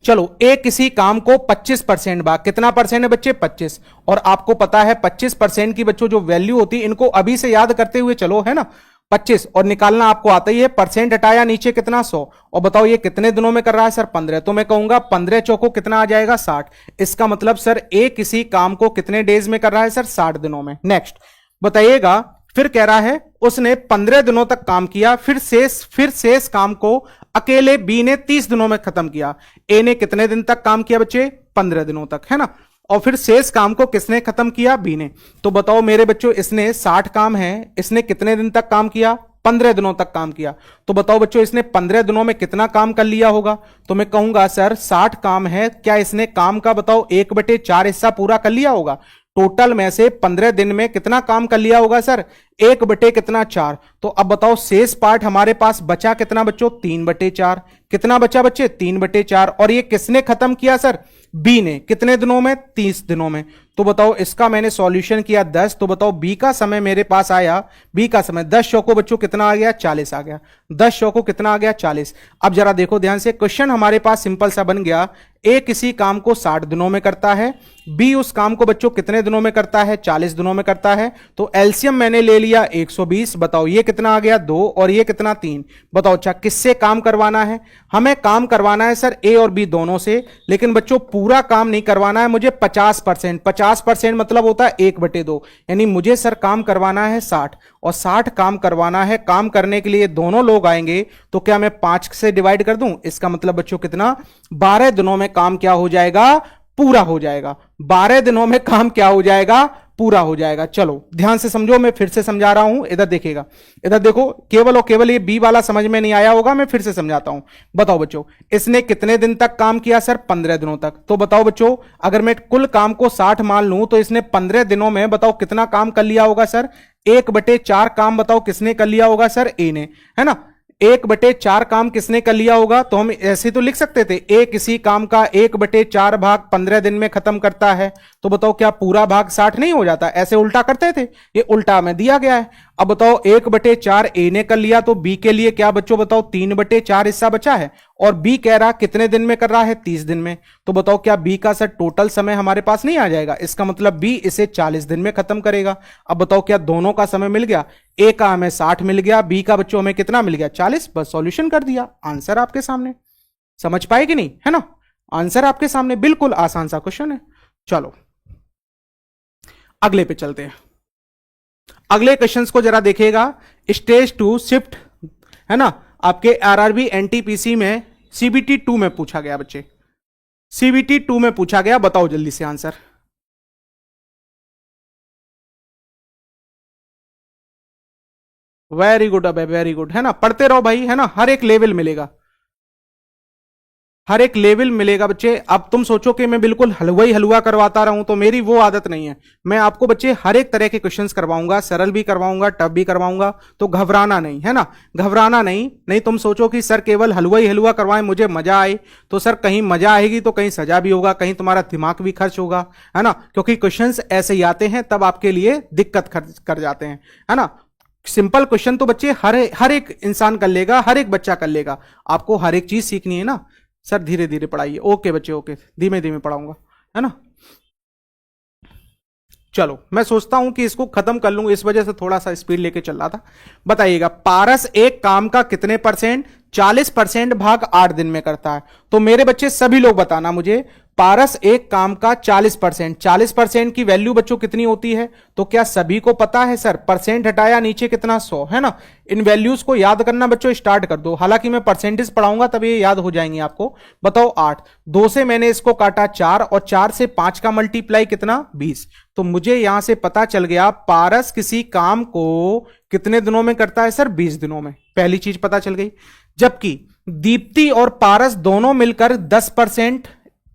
चलो ए किसी काम को 25% भाग, कितना परसेंट है बच्चे 25। और आपको पता है 25% की बच्चों जो वैल्यू होती है, इनको अभी से याद करते हुए चलो, है ना। 25 और निकालना आपको आता ही है। परसेंट हटाया नीचे कितना 100। और बताओ ये कितने दिनों में कर रहा है सर 15। तो मैं कहूंगा 15 चौको कितना आ जाएगा 60। इसका मतलब सर ए किसी काम को कितने डेज में कर रहा है सर 60 दिनों में। नेक्स्ट बताइएगा। फिर कह रहा है उसने 15 दिनों तक काम किया, फिर शेष काम को अकेले बी ने 30 दिनों में खत्म किया। ए ने कितने दिन तक काम किया बच्चे, 15 दिनों तक, है ना। और फिर शेष काम को किसने खत्म किया, बी ने। तो बताओ मेरे बच्चों इसने 60 काम है, इसने कितने दिन तक काम किया, 15 दिनों तक काम किया। तो बताओ बच्चों इसने 15 दिनों में कितना काम कर लिया होगा। तो मैं कहूंगा सर 60 काम है, क्या इसने काम का बताओ 1/4 हिस्सा पूरा कर लिया होगा। टोटल में से 15 दिन में कितना काम कर लिया होगा सर, 1/4। तो अब बताओ शेष पार्ट हमारे पास बचा कितना बच्चों, 3/4। कितना बचा बच्चे, 3/4। और ये किसने खत्म किया सर, बी ने। कितने दिनों में, 30 दिनों में। तो बताओ इसका मैंने सॉल्यूशन किया 10। तो बताओ बी का समय मेरे पास आया, बी का समय 10 चौको बच्चों कितना आ गया, 40 आ गया। 10 चौको कितना आ गया, 40। अब जरा देखो ध्यान से, क्वेश्चन हमारे पास सिंपल सा बन गया। ए किसी काम को 60 दिनों में करता है, बी उस काम को बच्चों कितने दिनों में करता है, 40 दिनों में करता है। तो एलसीएम मैंने ले लिया 120। बताओ ये कितना आ गया 2 और ये कितना 3। बताओ अच्छा किससे काम करवाना है, हमें काम करवाना है सर ए और बी दोनों से। लेकिन बच्चों पूरा काम नहीं करवाना है मुझे, 50%। 50% मतलब होता है 1/2, यानी मुझे सर काम करवाना है 60 और 60 काम करवाना है। काम करने के लिए दोनों लोग आएंगे, तो क्या मैं 5 से डिवाइड कर दूं। इसका मतलब बच्चों कितना, 12 दिनों में काम क्या हो जाएगा, पूरा हो जाएगा। 12 दिनों में काम क्या हो जाएगा, पूरा हो जाएगा। चलो ध्यान से समझो, मैं फिर से समझा रहा हूं, इधर देखिएगा, इधर देखो। केवल और केवल ये बी वाला समझ में नहीं आया होगा, मैं फिर से समझाता हूं। बताओ बच्चों इसने कितने दिन तक काम किया सर, 15 दिनों तक। तो बताओ बच्चों अगर मैं कुल काम को 60 मान लूं, तो इसने 15 दिनों में बताओ कितना काम कर लिया होगा सर, 1/4 काम बताओ किसने कर लिया होगा सर, ए ने, है ना। 1/4 काम किसने कर लिया होगा। तो हम ऐसे तो लिख सकते थे, ए किसी काम का 1/4 भाग 15 दिन में खत्म करता है। तो बताओ क्या पूरा भाग 60 नहीं हो जाता, ऐसे उल्टा करते थे, ये उल्टा में दिया गया है। अब बताओ 1/4 ए ने कर लिया, तो बी के लिए क्या बच्चों बताओ 3/4 हिस्सा बचा है। और बी कह रहा कितने दिन में कर रहा है, 30 दिन में। तो बताओ क्या बी का सर टोटल समय हमारे पास नहीं आ जाएगा? इसका मतलब बी इसे 40 दिन में खत्म करेगा। अब बताओ क्या दोनों का समय मिल गया? ए का हमें 60 मिल गया, बी का बच्चों हमें कितना मिल गया, 40। बस सॉल्यूशन कर दिया, आंसर आपके सामने। समझ पाए कि नहीं, है ना? आंसर आपके सामने, बिल्कुल आसान सा क्वेश्चन है। चलो अगले पे चलते हैं। अगले क्वेश्चंस को जरा देखिएगा। स्टेज 2 शिफ्ट, है ना, आपके आरआरबी एनटीपीसी में सीबीटी 2 में पूछा गया बच्चे, सीबीटी 2 में पूछा गया। बताओ जल्दी से आंसर। वेरी गुड, अब वेरी गुड, है ना, पढ़ते रहो भाई, है ना, हर एक लेवल मिलेगा, हर एक लेवल मिलेगा बच्चे। अब तुम सोचो कि मैं बिल्कुल हलवा ही हलवा करवाता रहूं, तो मेरी वो आदत नहीं है। मैं आपको बच्चे हर एक तरह के क्वेश्चंस करवाऊंगा, सरल भी करवाऊंगा, टफ भी करवाऊंगा, तो घबराना नहीं, है ना, घबराना नहीं। नहीं तुम सोचो कि सर केवल हलवा ही हलवा करवाएं, मुझे मजा आए, तो सर कहीं मजा आएगी तो कहीं सजा भी होगा, कहीं तुम्हारा दिमाग भी खर्च होगा, है ना, क्योंकि क्वेश्चंस ऐसे ही आते हैं तब आपके लिए दिक्कत कर जाते हैं, है ना। सिंपल क्वेश्चन तो बच्चे हर एक इंसान कर लेगा, हर एक बच्चा कर लेगा। आपको हर एक चीज सीखनी है ना। सर धीरे धीरे पढ़ाइए, ओके बच्चे, ओके, धीमे धीमे पढ़ाऊंगा, है ना। चलो मैं सोचता हूं कि इसको खत्म कर लूंगा, इस वजह से थोड़ा सा स्पीड लेके चल रहा था। बताइएगा, पारस एक काम का कितने परसेंट 40% भाग 8 दिन में करता है? तो मेरे बच्चे सभी लोग बताना मुझे, पारस एक काम का 40%, 40% की वैल्यू बच्चों कितनी होती है? तो क्या सभी को पता है सर? परसेंट हटाया नीचे कितना, 100, है ना। इन वैल्यूज को याद करना बच्चों स्टार्ट कर दो, हालांकि मैं परसेंटेज पढ़ाऊंगा तब ये याद हो जाएंगे आपको। बताओ 8, 2 से मैंने इसको काटा 4, और 4 से 5 का मल्टीप्लाई कितना, 20। तो मुझे यहां से पता चल गया पारस किसी काम को कितने दिनों में करता है सर, 20 दिनों में। पहली चीज पता चल गई। जबकि दीप्ति और पारस दोनों मिलकर 10%,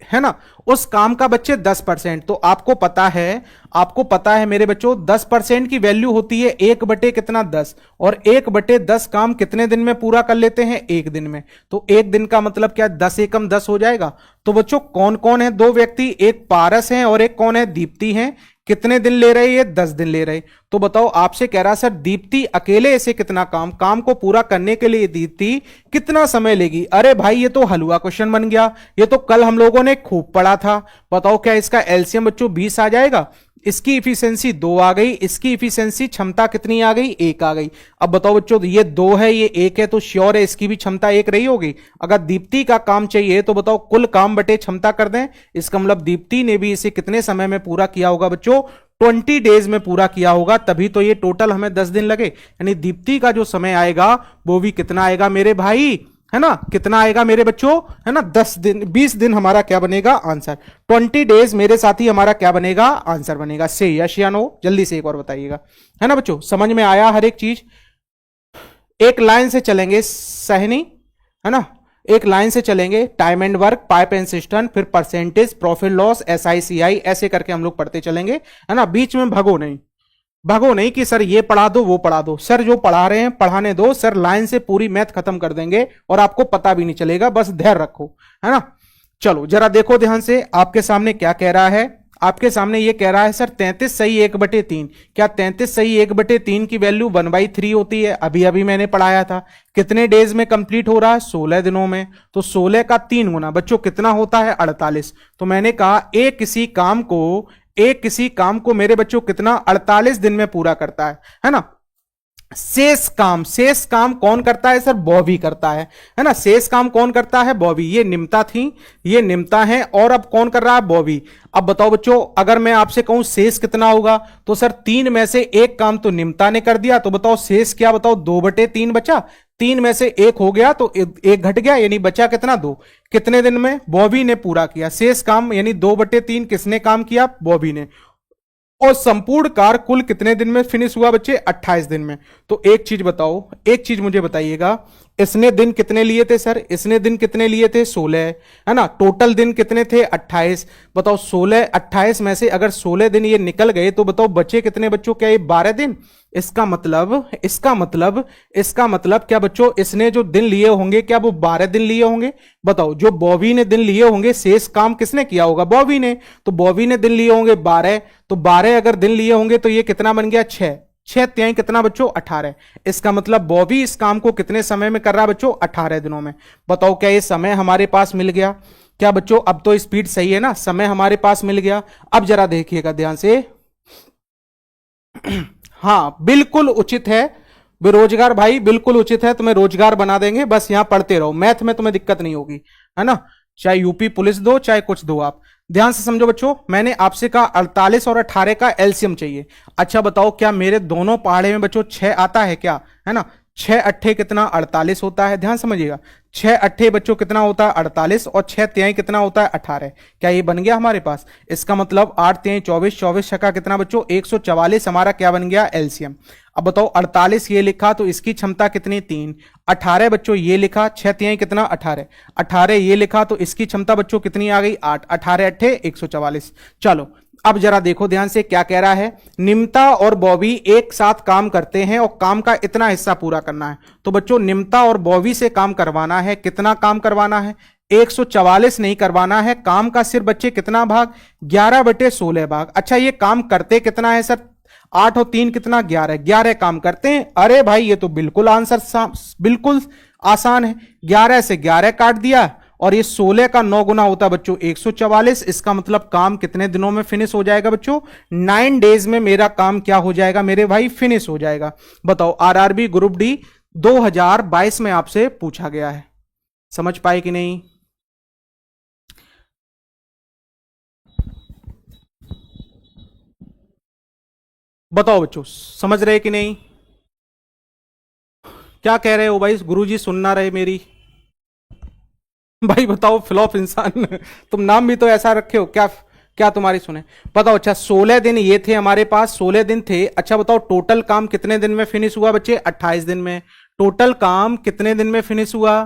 है ना, उस काम का बच्चे 10%। तो आपको पता है मेरे बच्चों, 10% की वैल्यू होती है 1 बटे कितना, 10, और 1 बटे 10 काम कितने दिन में पूरा कर लेते हैं, 1 दिन में। तो 1 दिन का मतलब क्या, 10 एकम 10 हो जाएगा। तो बच्चों कौन कौन है, 2 व्यक्ति, एक पारस है और एक कौन है, दीप्ति है। कितने दिन ले रहे, ये 10 दिन ले रहे। तो बताओ, आपसे कह रहा सर दीप्ति अकेले ऐसे कितना काम को पूरा करने के लिए दीप्ति कितना समय लेगी? अरे भाई ये तो हलवा क्वेश्चन बन गया, ये तो कल हम लोगों ने खूब पढ़ा था। बताओ क्या इसका एलसीएम बच्चों 20 आ जाएगा? इसकी इफिशियंसी 2 आ गई, इसकी इफिशियंसी क्षमता कितनी आ गई, 1 आ गई। अब बताओ बच्चों, ये 2 है ये 1 है, तो श्योर है इसकी भी क्षमता 1 रही होगी। अगर दीप्ति का काम चाहिए तो बताओ कुल काम बटे क्षमता कर दें, इसका मतलब दीप्ति ने भी इसे कितने समय में पूरा किया होगा बच्चों, 20 डेज में पूरा किया होगा, तभी तो ये टोटल हमें 10 दिन लगे। यानी दीप्ति का जो समय आएगा वो भी कितना आएगा मेरे भाई, है ना, कितना आएगा मेरे बच्चों, है ना, 10 दिन, 20 दिन हमारा क्या बनेगा, आंसर। 20 डेज मेरे साथी हमारा क्या बनेगा, आंसर बनेगा। से यस या नो, जल्दी से एक और बताइएगा, है ना बच्चों, समझ में आया हर एक चीज? एक लाइन से चलेंगे सहनी, है ना, एक लाइन से चलेंगे, time and work, pipe and system, फिर परसेंटेज, प्रॉफिट लॉस, SICI, ऐसे करके हम लोग पढ़ते चलेंगे, है ना। बीच में भागो नहीं कि सर ये पढ़ा दो वो पढ़ा दो। सर जो पढ़ा रहे हैं पढ़ाने दो, सर लाइन से पूरी मैथ खत्म कर देंगे और आपको पता भी नहीं चलेगा, बस धैर्य रखो, है ना। चलो जरा देखो ध्यान से, आपके सामने क्या कह रहा है, आपके सामने ये कह रहा है सर 33 सही 1/3। क्या 33 सही 1/3 की वैल्यू 1/3 होती है? अभी अभी मैंने पढ़ाया था। कितने डेज में कंप्लीट हो रहा है, 16 दिनों में। तो 16 का 3 गुना बच्चों कितना होता है, 48। तो मैंने कहा एक किसी काम को मेरे बच्चों कितना, 48 दिन में पूरा करता है ना। शेष काम कौन करता है सर, बॉबी करता है ना। शेष काम कौन करता है, बॉबी। ये निम्ता थी, ये निम्ता है, और अब कौन कर रहा है, बॉबी। अब बताओ बच्चों, अगर मैं आपसे कहूं शेष कितना होगा, तो सर 3 में से 1 काम तो निम्ता ने कर दिया, तो बताओ शेष क्या, बताओ 2/3 बचा। 3 में से 1 हो गया तो 1 घट गया, यानी बचा कितना, 2। कितने दिन में, बॉबी ने पूरा किया। शेष काम यानी 2/3 किसने काम किया, बॉबी ने। और संपूर्ण कार्य कुल कितने दिन में फिनिश हुआ बच्चे, 28 दिन में। तो एक चीज बताओ, एक चीज मुझे बताइएगा, इसने दिन कितने लिए थे सर, इसने दिन कितने लिए थे, 16, है ना। टोटल दिन कितने थे, 28। बताओ 16 28 में से अगर 16 दिन ये निकल गए तो बताओ बचे कितने बच्चों, क्या ये 12 दिन। इसका मतलब क्या बच्चों, इसने जो दिन लिए होंगे क्या वो 12 दिन लिए होंगे। बताओ जो बॉबी ने दिन लिए होंगे, शेष काम किसने किया होगा, बॉबी ने। तो बॉबी ने दिन लिए होंगे 12, तो 12 अगर दिन लिए होंगे तो ये कितना बन गया, 6। 6 तिहाई कितना बच्चों 18। इसका मतलब बॉबी इस काम को कितने समय में कर रहा है बच्चों 18 दिनों में। बताओ क्या ये समय हमारे पास मिल गया क्या बच्चों? अब तो स्पीड सही है ना, समय हमारे पास मिल गया। अब जरा देखिएगा ध्यान से। हाँ बिल्कुल उचित है बेरोजगार भाई, बिल्कुल उचित है, तुम्हें रोजगार बना देंगे, बस यहां पढ़ते रहो, मैथ में तुम्हें दिक्कत नहीं होगी, है ना। चाहे यूपी पुलिस दो चाहे कुछ दो आप। ध्यान से समझो बच्चों, मैंने आपसे कहा 48 और 18 का एलसीएम चाहिए। अच्छा बताओ क्या मेरे दोनों पहाड़े में बच्चों 6 आता है क्या? है ना, 6 अट्ठे कितना 48 होता है। ध्यान समझिएगा, 6 अट्ठे बच्चों कितना होता है 48 और 6 तिहाई कितना होता है 18। क्या ये बन गया हमारे पास? इसका मतलब 8 तिहाई 24, 24 छक्का कितना बच्चों 144 हमारा क्या बन गया एलसीएम। अब बताओ 48 ये लिखा तो इसकी क्षमता कितनी 3। 18 बच्चों ये लिखा 6 तिहाई कितना 18। 18 ये लिखा तो इसकी क्षमता बच्चों कितनी आ गई 8। 18 अट्ठे 144। चलो अब जरा देखो ध्यान से क्या कह रहा है। निम्ता और बॉबी एक साथ काम करते हैं और काम का इतना हिस्सा पूरा करना है। तो बच्चों निम्ता और बॉबी से काम करवाना है, कितना काम करवाना है 144 नहीं करवाना है। काम का सिर्फ बच्चे कितना भाग 11/16 भाग। अच्छा ये काम करते कितना है सर? 8 और 3 कितना 11, 11 काम करते हैं। अरे भाई ये तो बिल्कुल आंसर बिल्कुल आसान है। 11 से 11 काट दिया और ये 16 का 9 गुना होता है बच्चों 144। इसका मतलब काम कितने दिनों में फिनिश हो जाएगा बच्चों? 9 डेज में मेरा काम क्या हो जाएगा मेरे भाई? फिनिश हो जाएगा। बताओ आरआरबी ग्रुप डी 2022 में आपसे पूछा गया है, समझ पाए कि नहीं? बताओ बच्चों समझ रहे कि नहीं? क्या कह रहे हो भाई? गुरुजी सुन ना रहे मेरी? भाई बताओ फ्लॉप इंसान तुम नाम भी तो ऐसा रखे हो क्या? क्या तुम्हारी सुने? बताओ। अच्छा 16 दिन ये थे हमारे पास, 16 दिन थे। अच्छा बताओ टोटल काम कितने दिन में फिनिश हुआ बच्चे? 28 दिन में। टोटल काम कितने दिन में फिनिश हुआ?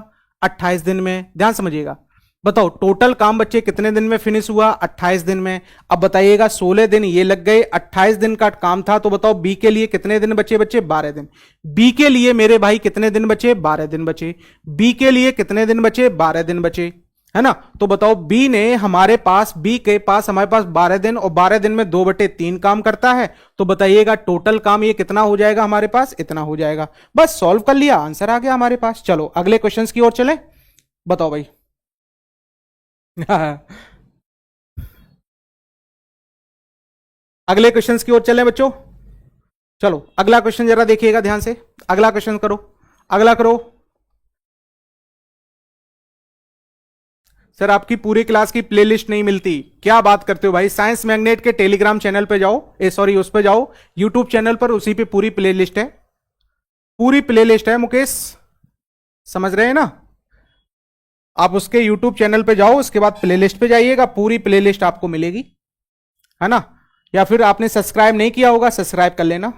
28 दिन में। ध्यान समझिएगा। बताओ टोटल काम बच्चे कितने दिन में फिनिश हुआ? 28 दिन में। अब बताइएगा 16 दिन ये लग गए, 28 दिन का काम था, तो बताओ बी के लिए कितने दिन बचे बच्चे? 12 दिन। बी के लिए मेरे भाई कितने दिन बचे? 12 दिन बचे। बी के लिए कितने दिन बचे? 12 दिन बचे, है ना। तो बताओ बी ने हमारे पास, बी के पास हमारे पास 12 दिन और 12 दिन में 2/3 काम करता है। तो बताइएगा टोटल काम ये कितना हो जाएगा हमारे पास? इतना हो जाएगा। बस सॉल्व कर लिया, आंसर आ गया हमारे पास। चलो अगले क्वेश्चन की ओर चले। बताओ भाई अगले क्वेश्चन की ओर चलें बच्चों। चलो अगला क्वेश्चन जरा देखिएगा ध्यान से। अगला क्वेश्चन करो, अगला करो। सर आपकी पूरी क्लास की प्लेलिस्ट नहीं मिलती, क्या बात करते हो भाई? साइंस मैग्नेट के टेलीग्राम चैनल पे जाओ, सॉरी उस पे जाओ, यूट्यूब चैनल पर, उसी पे पूरी प्लेलिस्ट है, पूरी प्लेलिस्ट है मुकेश, समझ रहे हैं ना। आप उसके यूट्यूब चैनल पे जाओ, उसके बाद प्लेलिस्ट पे जाइएगा, पूरी प्लेलिस्ट आपको मिलेगी, है ना। या फिर आपने सब्सक्राइब नहीं किया होगा, सब्सक्राइब कर लेना।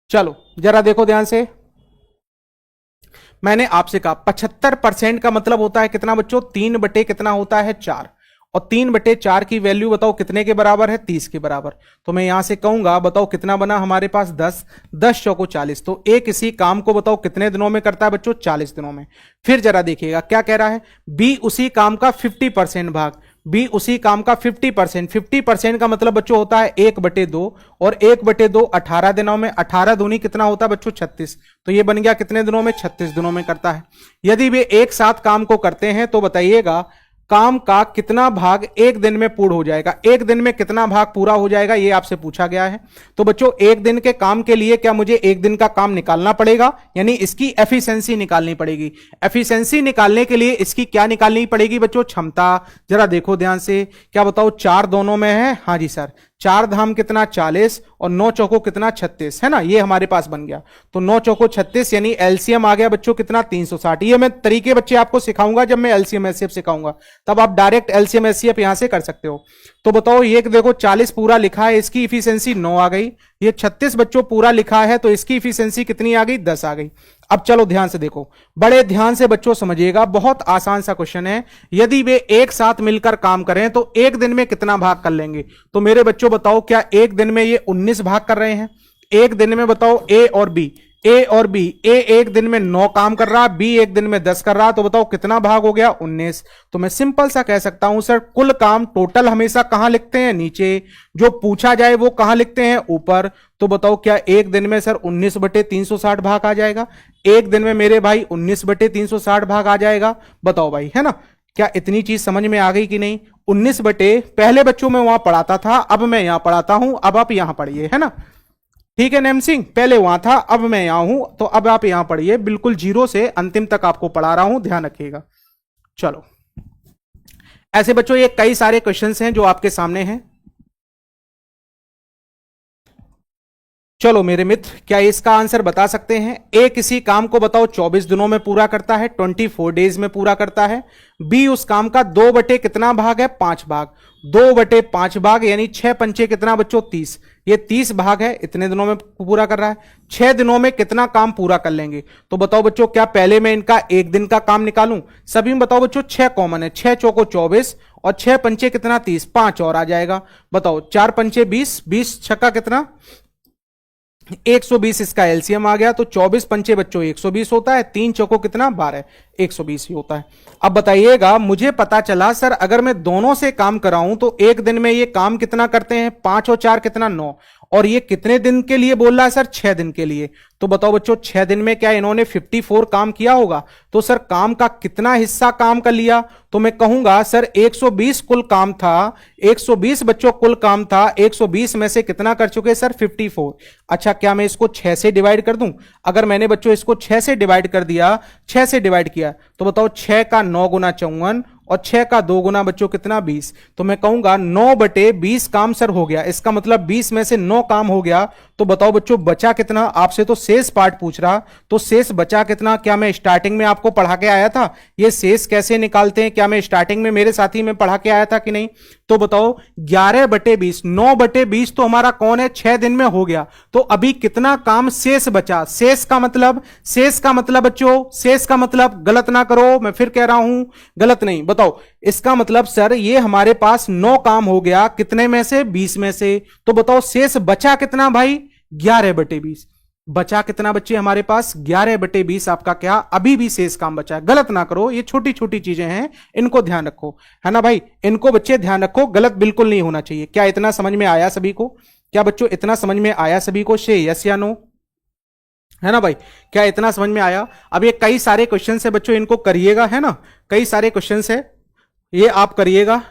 चलो जरा देखो ध्यान से। मैंने आपसे कहा 75% का मतलब होता है कितना बच्चों? 3 बटे कितना होता है 4। और 3/4 की वैल्यू बताओ कितने के बराबर है? 30 के बराबर। तो मैं यहां से कहूंगा बताओ कितना बना हमारे पास? 10। 10 चौको 40। तो एक इसी काम को बताओ कितने दिनों में करता है बच्चों? 40 दिनों में। फिर जरा देखिएगा क्या कह रहा है। बी उसी काम का 50% भाग। बी उसी काम का 50%। 50% का मतलब बच्चों होता है 1/2 और 1/2 18 दिनों में। 18 दूनी कितना होता है बच्चों? 36। तो ये बन गया कितने दिनों में? 36 दिनों में करता है। यदि वे एक साथ काम को करते हैं तो बताइएगा काम का कितना भाग एक दिन में पूर्ण हो जाएगा? एक दिन में कितना भाग पूरा हो जाएगा ये आपसे पूछा गया है। तो बच्चों एक दिन के काम के लिए क्या मुझे एक दिन का काम निकालना पड़ेगा, यानी इसकी एफिशिएंसी निकालनी पड़ेगी। एफिशिएंसी निकालने के लिए इसकी क्या निकालनी पड़ेगी बच्चों? क्षमता। जरा देखो ध्यान से, क्या बताओ 4 दोनों में है? हाँ जी सर। 4 धाम कितना 40 और 9 चौको कितना 36, है ना। ये हमारे पास बन गया। तो 9 चौको 36 यानी एलसीएम आ गया बच्चों कितना? 360। ये मैं तरीके बच्चे आपको सिखाऊंगा जब मैं एलसीएम एचसीएफ सिखाऊंगा, तब आप डायरेक्ट एलसीएम एचसीएफ यहां से कर सकते हो। तो बताओ ये देखो 40 पूरा लिखा है, इसकी इफिशियंसी 9 आ गई। ये 36 बच्चों पूरा लिखा है तो इसकी इफिशियंसी कितनी आ गई? 10 आ गई। अब चलो ध्यान से देखो, बड़े ध्यान से बच्चों समझिएगा, बहुत आसान सा क्वेश्चन है। यदि वे एक साथ मिलकर काम करें तो एक दिन में कितना भाग कर लेंगे? तो मेरे बच्चों बताओ क्या एक दिन में ये 19 भाग कर रहे हैं? एक दिन में बताओ ए और बी, ए और बी, ए एक दिन में 9 काम कर रहा, बी एक दिन में 10 कर रहा, तो बताओ कितना भाग हो गया? 19। तो मैं सिंपल सा कह सकता हूं सर, कुल काम टोटल हमेशा कहां लिखते हैं? नीचे। जो पूछा जाए वो कहां लिखते हैं? ऊपर। तो बताओ क्या एक दिन में सर 19/360 भाग आ जाएगा? एक दिन में मेरे भाई 19/360 भाग आ जाएगा? बताओ भाई, है ना? क्या इतनी चीज समझ में आ गई कि नहीं? 19 बटे, पहले बच्चों में वहां पढ़ाता था, अब मैं यहां पढ़ाता हूं, अब आप यहां पढ़िए, है ना? ठीक है नैम सिंह, पहले वहां था, अब मैं यहां हूं, तो अब आप यहां पढ़िए, बिल्कुल जीरो से अंतिम तक आपको पढ़ा रहा हूं, ध्यान रखिएगा। चलो, ऐसे बच्चों ये कई सारे क्वेश्चंस हैं जो आपके सामने हैं। चलो मेरे मित्र, क्या इसका आंसर बता सकते हैं? ए किसी काम को बताओ 24 दिनों में पूरा करता है, 24 डेज में पूरा करता है। बी उस काम का 2 बटे कितना भाग है? 5 भाग। 2 बटे 5 भाग यानी 6 पंचे कितना बच्चों? 30। ये 30 भाग है, इतने दिनों में पूरा कर रहा है। 6 दिनों में कितना काम पूरा कर लेंगे? तो बताओ बच्चों, क्या पहले मैं इनका एक दिन का काम निकालूं? सभी में बताओ बच्चों, 6 कॉमन है, 6 चौको 24 और 6 पंचे कितना? 30, 5 और आ जाएगा। बताओ 4 पंचे 20, 20 छक्का कितना? 120। इसका एलसीएम आ गया, तो 24 पंचे बच्चों 120 होता है, 3 चौको कितना? 12, 120 ही होता है। अब बताइएगा, मुझे पता चला सर अगर मैं दोनों से काम कराऊं तो एक दिन में ये काम कितना करते हैं? 5 और 4 कितना? 9। और ये कितने दिन के लिए बोल रहा है सर? 6 दिन के लिए। तो बताओ बच्चों, 6 दिन में क्या इन्होंने 54 काम किया होगा? तो सर काम का कितना हिस्सा काम कर लिया? तो मैं कहूंगा सर 120 कुल काम था, 120 बच्चों कुल काम था, 120 में से कितना कर चुके सर? 54। अच्छा, क्या मैं इसको 6 से डिवाइड कर दूं? अगर मैंने बच्चों इसको 6 से डिवाइड कर दिया, 6 से डिवाइड किया, तो बताओ 6 का 9 गुना 54 और 6 का 2 गुना बच्चों कितना? 20। तो मैं कहूंगा 9/20 काम सर हो गया। इसका मतलब 20 में से 9 काम हो गया। तो बताओ बच्चों बचा कितना? आपसे तो शेष पार्ट पूछ रहा, तो शेष बचा कितना? क्या मैं स्टार्टिंग में आपको पढ़ा के आया था ये शेष कैसे निकालते हैं? क्या मैं स्टार्टिंग में मेरे साथी में पढ़ा के आया था कि नहीं? तो बताओ 11/20, 9/20 तो हमारा कौन है? 6 दिन में हो गया। तो अभी कितना काम शेष बचा? शेष का मतलब, शेष का मतलब बच्चों, शेष का मतलब, गलत ना करो, मैं फिर कह रहा हूं, गलत नहीं। बताओ इसका मतलब सर ये हमारे पास 9 काम हो गया, कितने में से? 20 में से। तो बताओ शेष बचा कितना भाई? 11/20। बचा कितना बच्चे हमारे पास? 11/20 आपका क्या अभी भी शेष काम बचा है। गलत ना करो, ये छोटी छोटी चीजें हैं, इनको ध्यान रखो, है ना भाई? इनको बच्चे ध्यान रखो, गलत बिल्कुल नहीं होना चाहिए। क्या इतना समझ में आया सभी को? क्या बच्चों इतना समझ में आया सभी को? से यस या नो, है ना भाई? क्या इतना समझ में आया? अब ये कई सारे क्वेश्चन है बच्चों, इनको करिएगा, है ना? कई सारे क्वेश्चन है, ये आप करिएगा।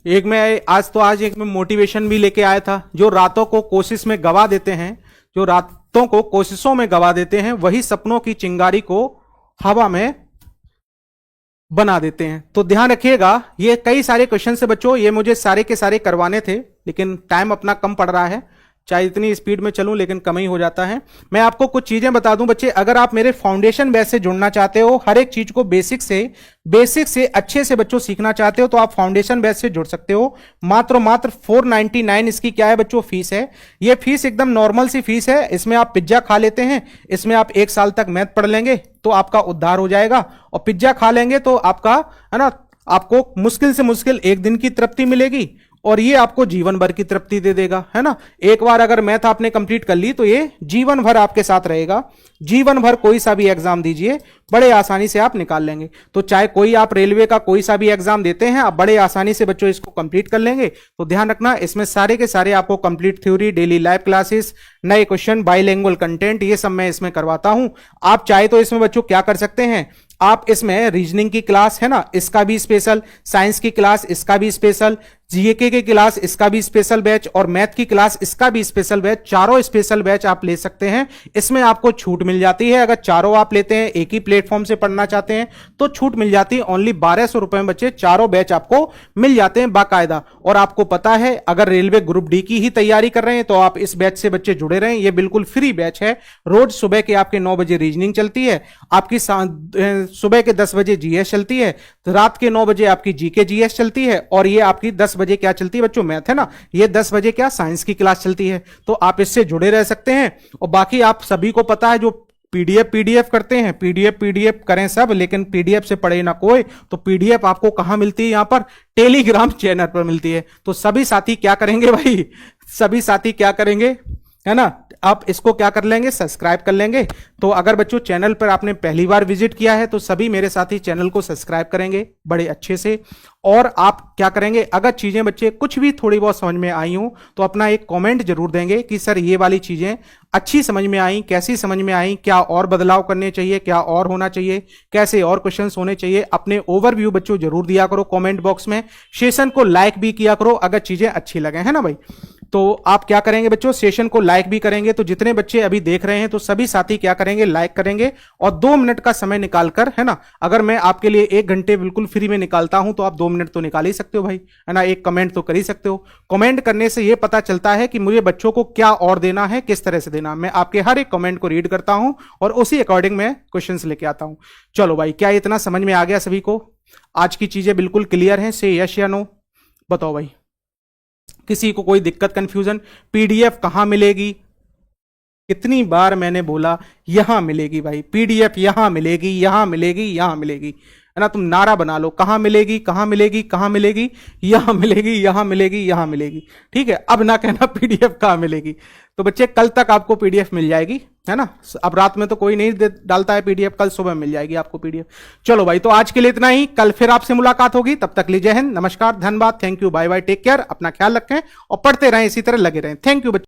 एक में आज एक में मोटिवेशन भी लेके आया था, जो रातों को कोशिश में गवा देते हैं, जो रातों को कोशिशों में गवा देते हैं, वही सपनों की चिंगारी को हवा में बना देते हैं। तो ध्यान रखिएगा, ये कई सारे क्वेश्चन से बच्चों, ये मुझे सारे के सारे करवाने थे, लेकिन टाइम अपना कम पड़ रहा है, चाहे इतनी स्पीड में चलूं लेकिन कम ही हो जाता है। मैं आपको कुछ चीजें बता दूं बच्चे, अगर आप मेरे फाउंडेशन बैच से जुड़ना चाहते हो, हर एक चीज को बेसिक से अच्छे से बच्चों सीखना चाहते हो, तो आप फाउंडेशन बैच से जुड़ सकते हो। मात्र 499 इसकी क्या है बच्चों? फीस है। ये फीस एकदम नॉर्मल सी फीस है। इसमें आप पिज्जा खा लेते हैं, इसमें आप 1 साल तक मैथ पढ़ लेंगे तो आपका उद्धार हो जाएगा, और पिज्जा खा लेंगे तो आपका, है ना, आपको मुश्किल से मुश्किल 1 दिन की तृप्ति मिलेगी, और ये आपको जीवन भर की तृप्ति दे देगा, है ना? एक बार अगर मैथ आपने कंप्लीट कर ली तो ये जीवन भर आपके साथ रहेगा। जीवन भर कोई सा भी एग्जाम दीजिए, बड़े आसानी से आप निकाल लेंगे। तो चाहे कोई आप रेलवे का कोई सा भी एग्जाम देते हैं, आप बड़े आसानी से बच्चों इसको कंप्लीट कर लेंगे। तो ध्यान रखना, इसमें सारे के सारे आपको complete theory, daily live classes, नए क्वेश्चन, बाइलिंगुअल कंटेंट, ये सब मैं इसमें करवाता हूं। आप चाहे तो इसमें बच्चों क्या कर सकते हैं, आप इसमें रीजनिंग की क्लास, है ना, इसका भी स्पेशल, साइंस की क्लास इसका भी स्पेशल, जीके की क्लास इसका भी स्पेशल बैच, और मैथ की क्लास इसका भी स्पेशल बैच, चारों स्पेशल बैच आप ले सकते हैं। इसमें आपको छूट मिल जाती है, अगर चारों आप लेते हैं, एक ही प्लेटफॉर्म से पढ़ना चाहते हैं, तो छूट मिल जाती है ओनली 1200 रुपए में बच्चे, चारों बैच आपको मिल जाते हैं बाकायदा। और आपको पता है, अगर रेलवे ग्रुप डी की ही तैयारी कर रहे हैं तो आप इस बैच से बच्चे जुड़े रहें, ये बिल्कुल फ्री बैच है। रोज सुबह के आपके 9 बजे रीजनिंग चलती है, आपकी सुबह के 10 बजे जीएस चलती है, तो रात के 9 बजे आपकी जीके जीएस चलती है, और ये आपकी 10 बजे क्या चलती है बच्चों? मैथ, है ना? ये 10 बजे क्या? साइंस की क्लास चलती है। तो आप इससे जुड़े रह सकते हैं। और बाकी आप सभी को पता है, जो पीडीएफ करते हैं, पीडीएफ करें सब, लेकिन पीडीएफ से पढ़े ना कोई। तो पीडीएफ आपको कहां मिलती है? यहां पर टेलीग्राम चैनल पर मिलती है। तो सभी साथी क्या करेंगे भाई? सभी साथी क्या करेंगे? है ना। आप इसको क्या कर लेंगे, सब्सक्राइब कर लेंगे। तो अगर बच्चों चैनल पर आपने पहली बार विजिट किया है तो सभी मेरे साथी चैनल को सब्सक्राइब करेंगे बड़े अच्छे से। और आप क्या करेंगे, अगर चीजें बच्चे कुछ भी थोड़ी बहुत समझ में आई हो तो अपना एक कमेंट जरूर देंगे कि सर ये वाली चीजें अच्छी समझ में आई, कैसी समझ में आई, क्या और बदलाव करने चाहिए, क्या और होना चाहिए, कैसे और क्वेश्चंस होने चाहिए। अपने ओवरव्यू बच्चों जरूर दिया करो कमेंट बॉक्स में। सेशन को लाइक भी किया करो अगर चीजें अच्छी लगे, है ना भाई। तो आप क्या करेंगे बच्चों, सेशन को लाइक भी करेंगे। तो जितने बच्चे अभी देख रहे हैं तो सभी साथी क्या करेंगे, लाइक करेंगे। और 2 मिनट का समय निकालकर, है ना, अगर मैं आपके लिए 1 घंटे बिल्कुल फ्री में निकालता हूं तो आप 2 मिनट तो निकाल ही सकते हो भाई, है ना। एक कमेंट तो कर ही सकते हो। कमेंट करने से यह पता चलता है कि मुझे बच्चों को क्या और देना है, किस तरह से देना। मैं आपके हर एक कमेंट को रीड करता हूं और उसी अकॉर्डिंग मैं क्वेश्चंस लेके आता हूं। चलो भाई, क्या इतना समझ में आ गया सभी को? आज की चीजें बिल्कुल क्लियर हैं? से यस या नो बताओ भाई। किसी को कोई दिक्कत, कंफ्यूजन? पीडीएफ कहां मिलेगी? कितनी बार मैंने बोला यहां मिलेगी भाई, पीडीएफ यहां मिलेगी, यहां मिलेगी, यहां मिलेगी, है ना। तुम नारा बना लो, कहां मिलेगी, कहां मिलेगी, कहां मिलेगी, यहां मिलेगी, यहां मिलेगी, यहां मिलेगी। ठीक है, अब ना कहना पीडीएफ कहां मिलेगी। तो बच्चे कल तक आपको पीडीएफ मिल जाएगी, है ना। अब रात में तो कोई नहीं डालता है पीडीएफ, कल सुबह मिल जाएगी आपको पीडीएफ। चलो भाई, तो आज के लिए इतना ही। कल फिर आपसे मुलाकात होगी, तब तक लीजिए हिंद, नमस्कार, धन्यवाद, thank you, bye bye, take care, अपना ख्याल रखें और पढ़ते रहें, इसी तरह लगे रहें। थैंक यू बच्चे।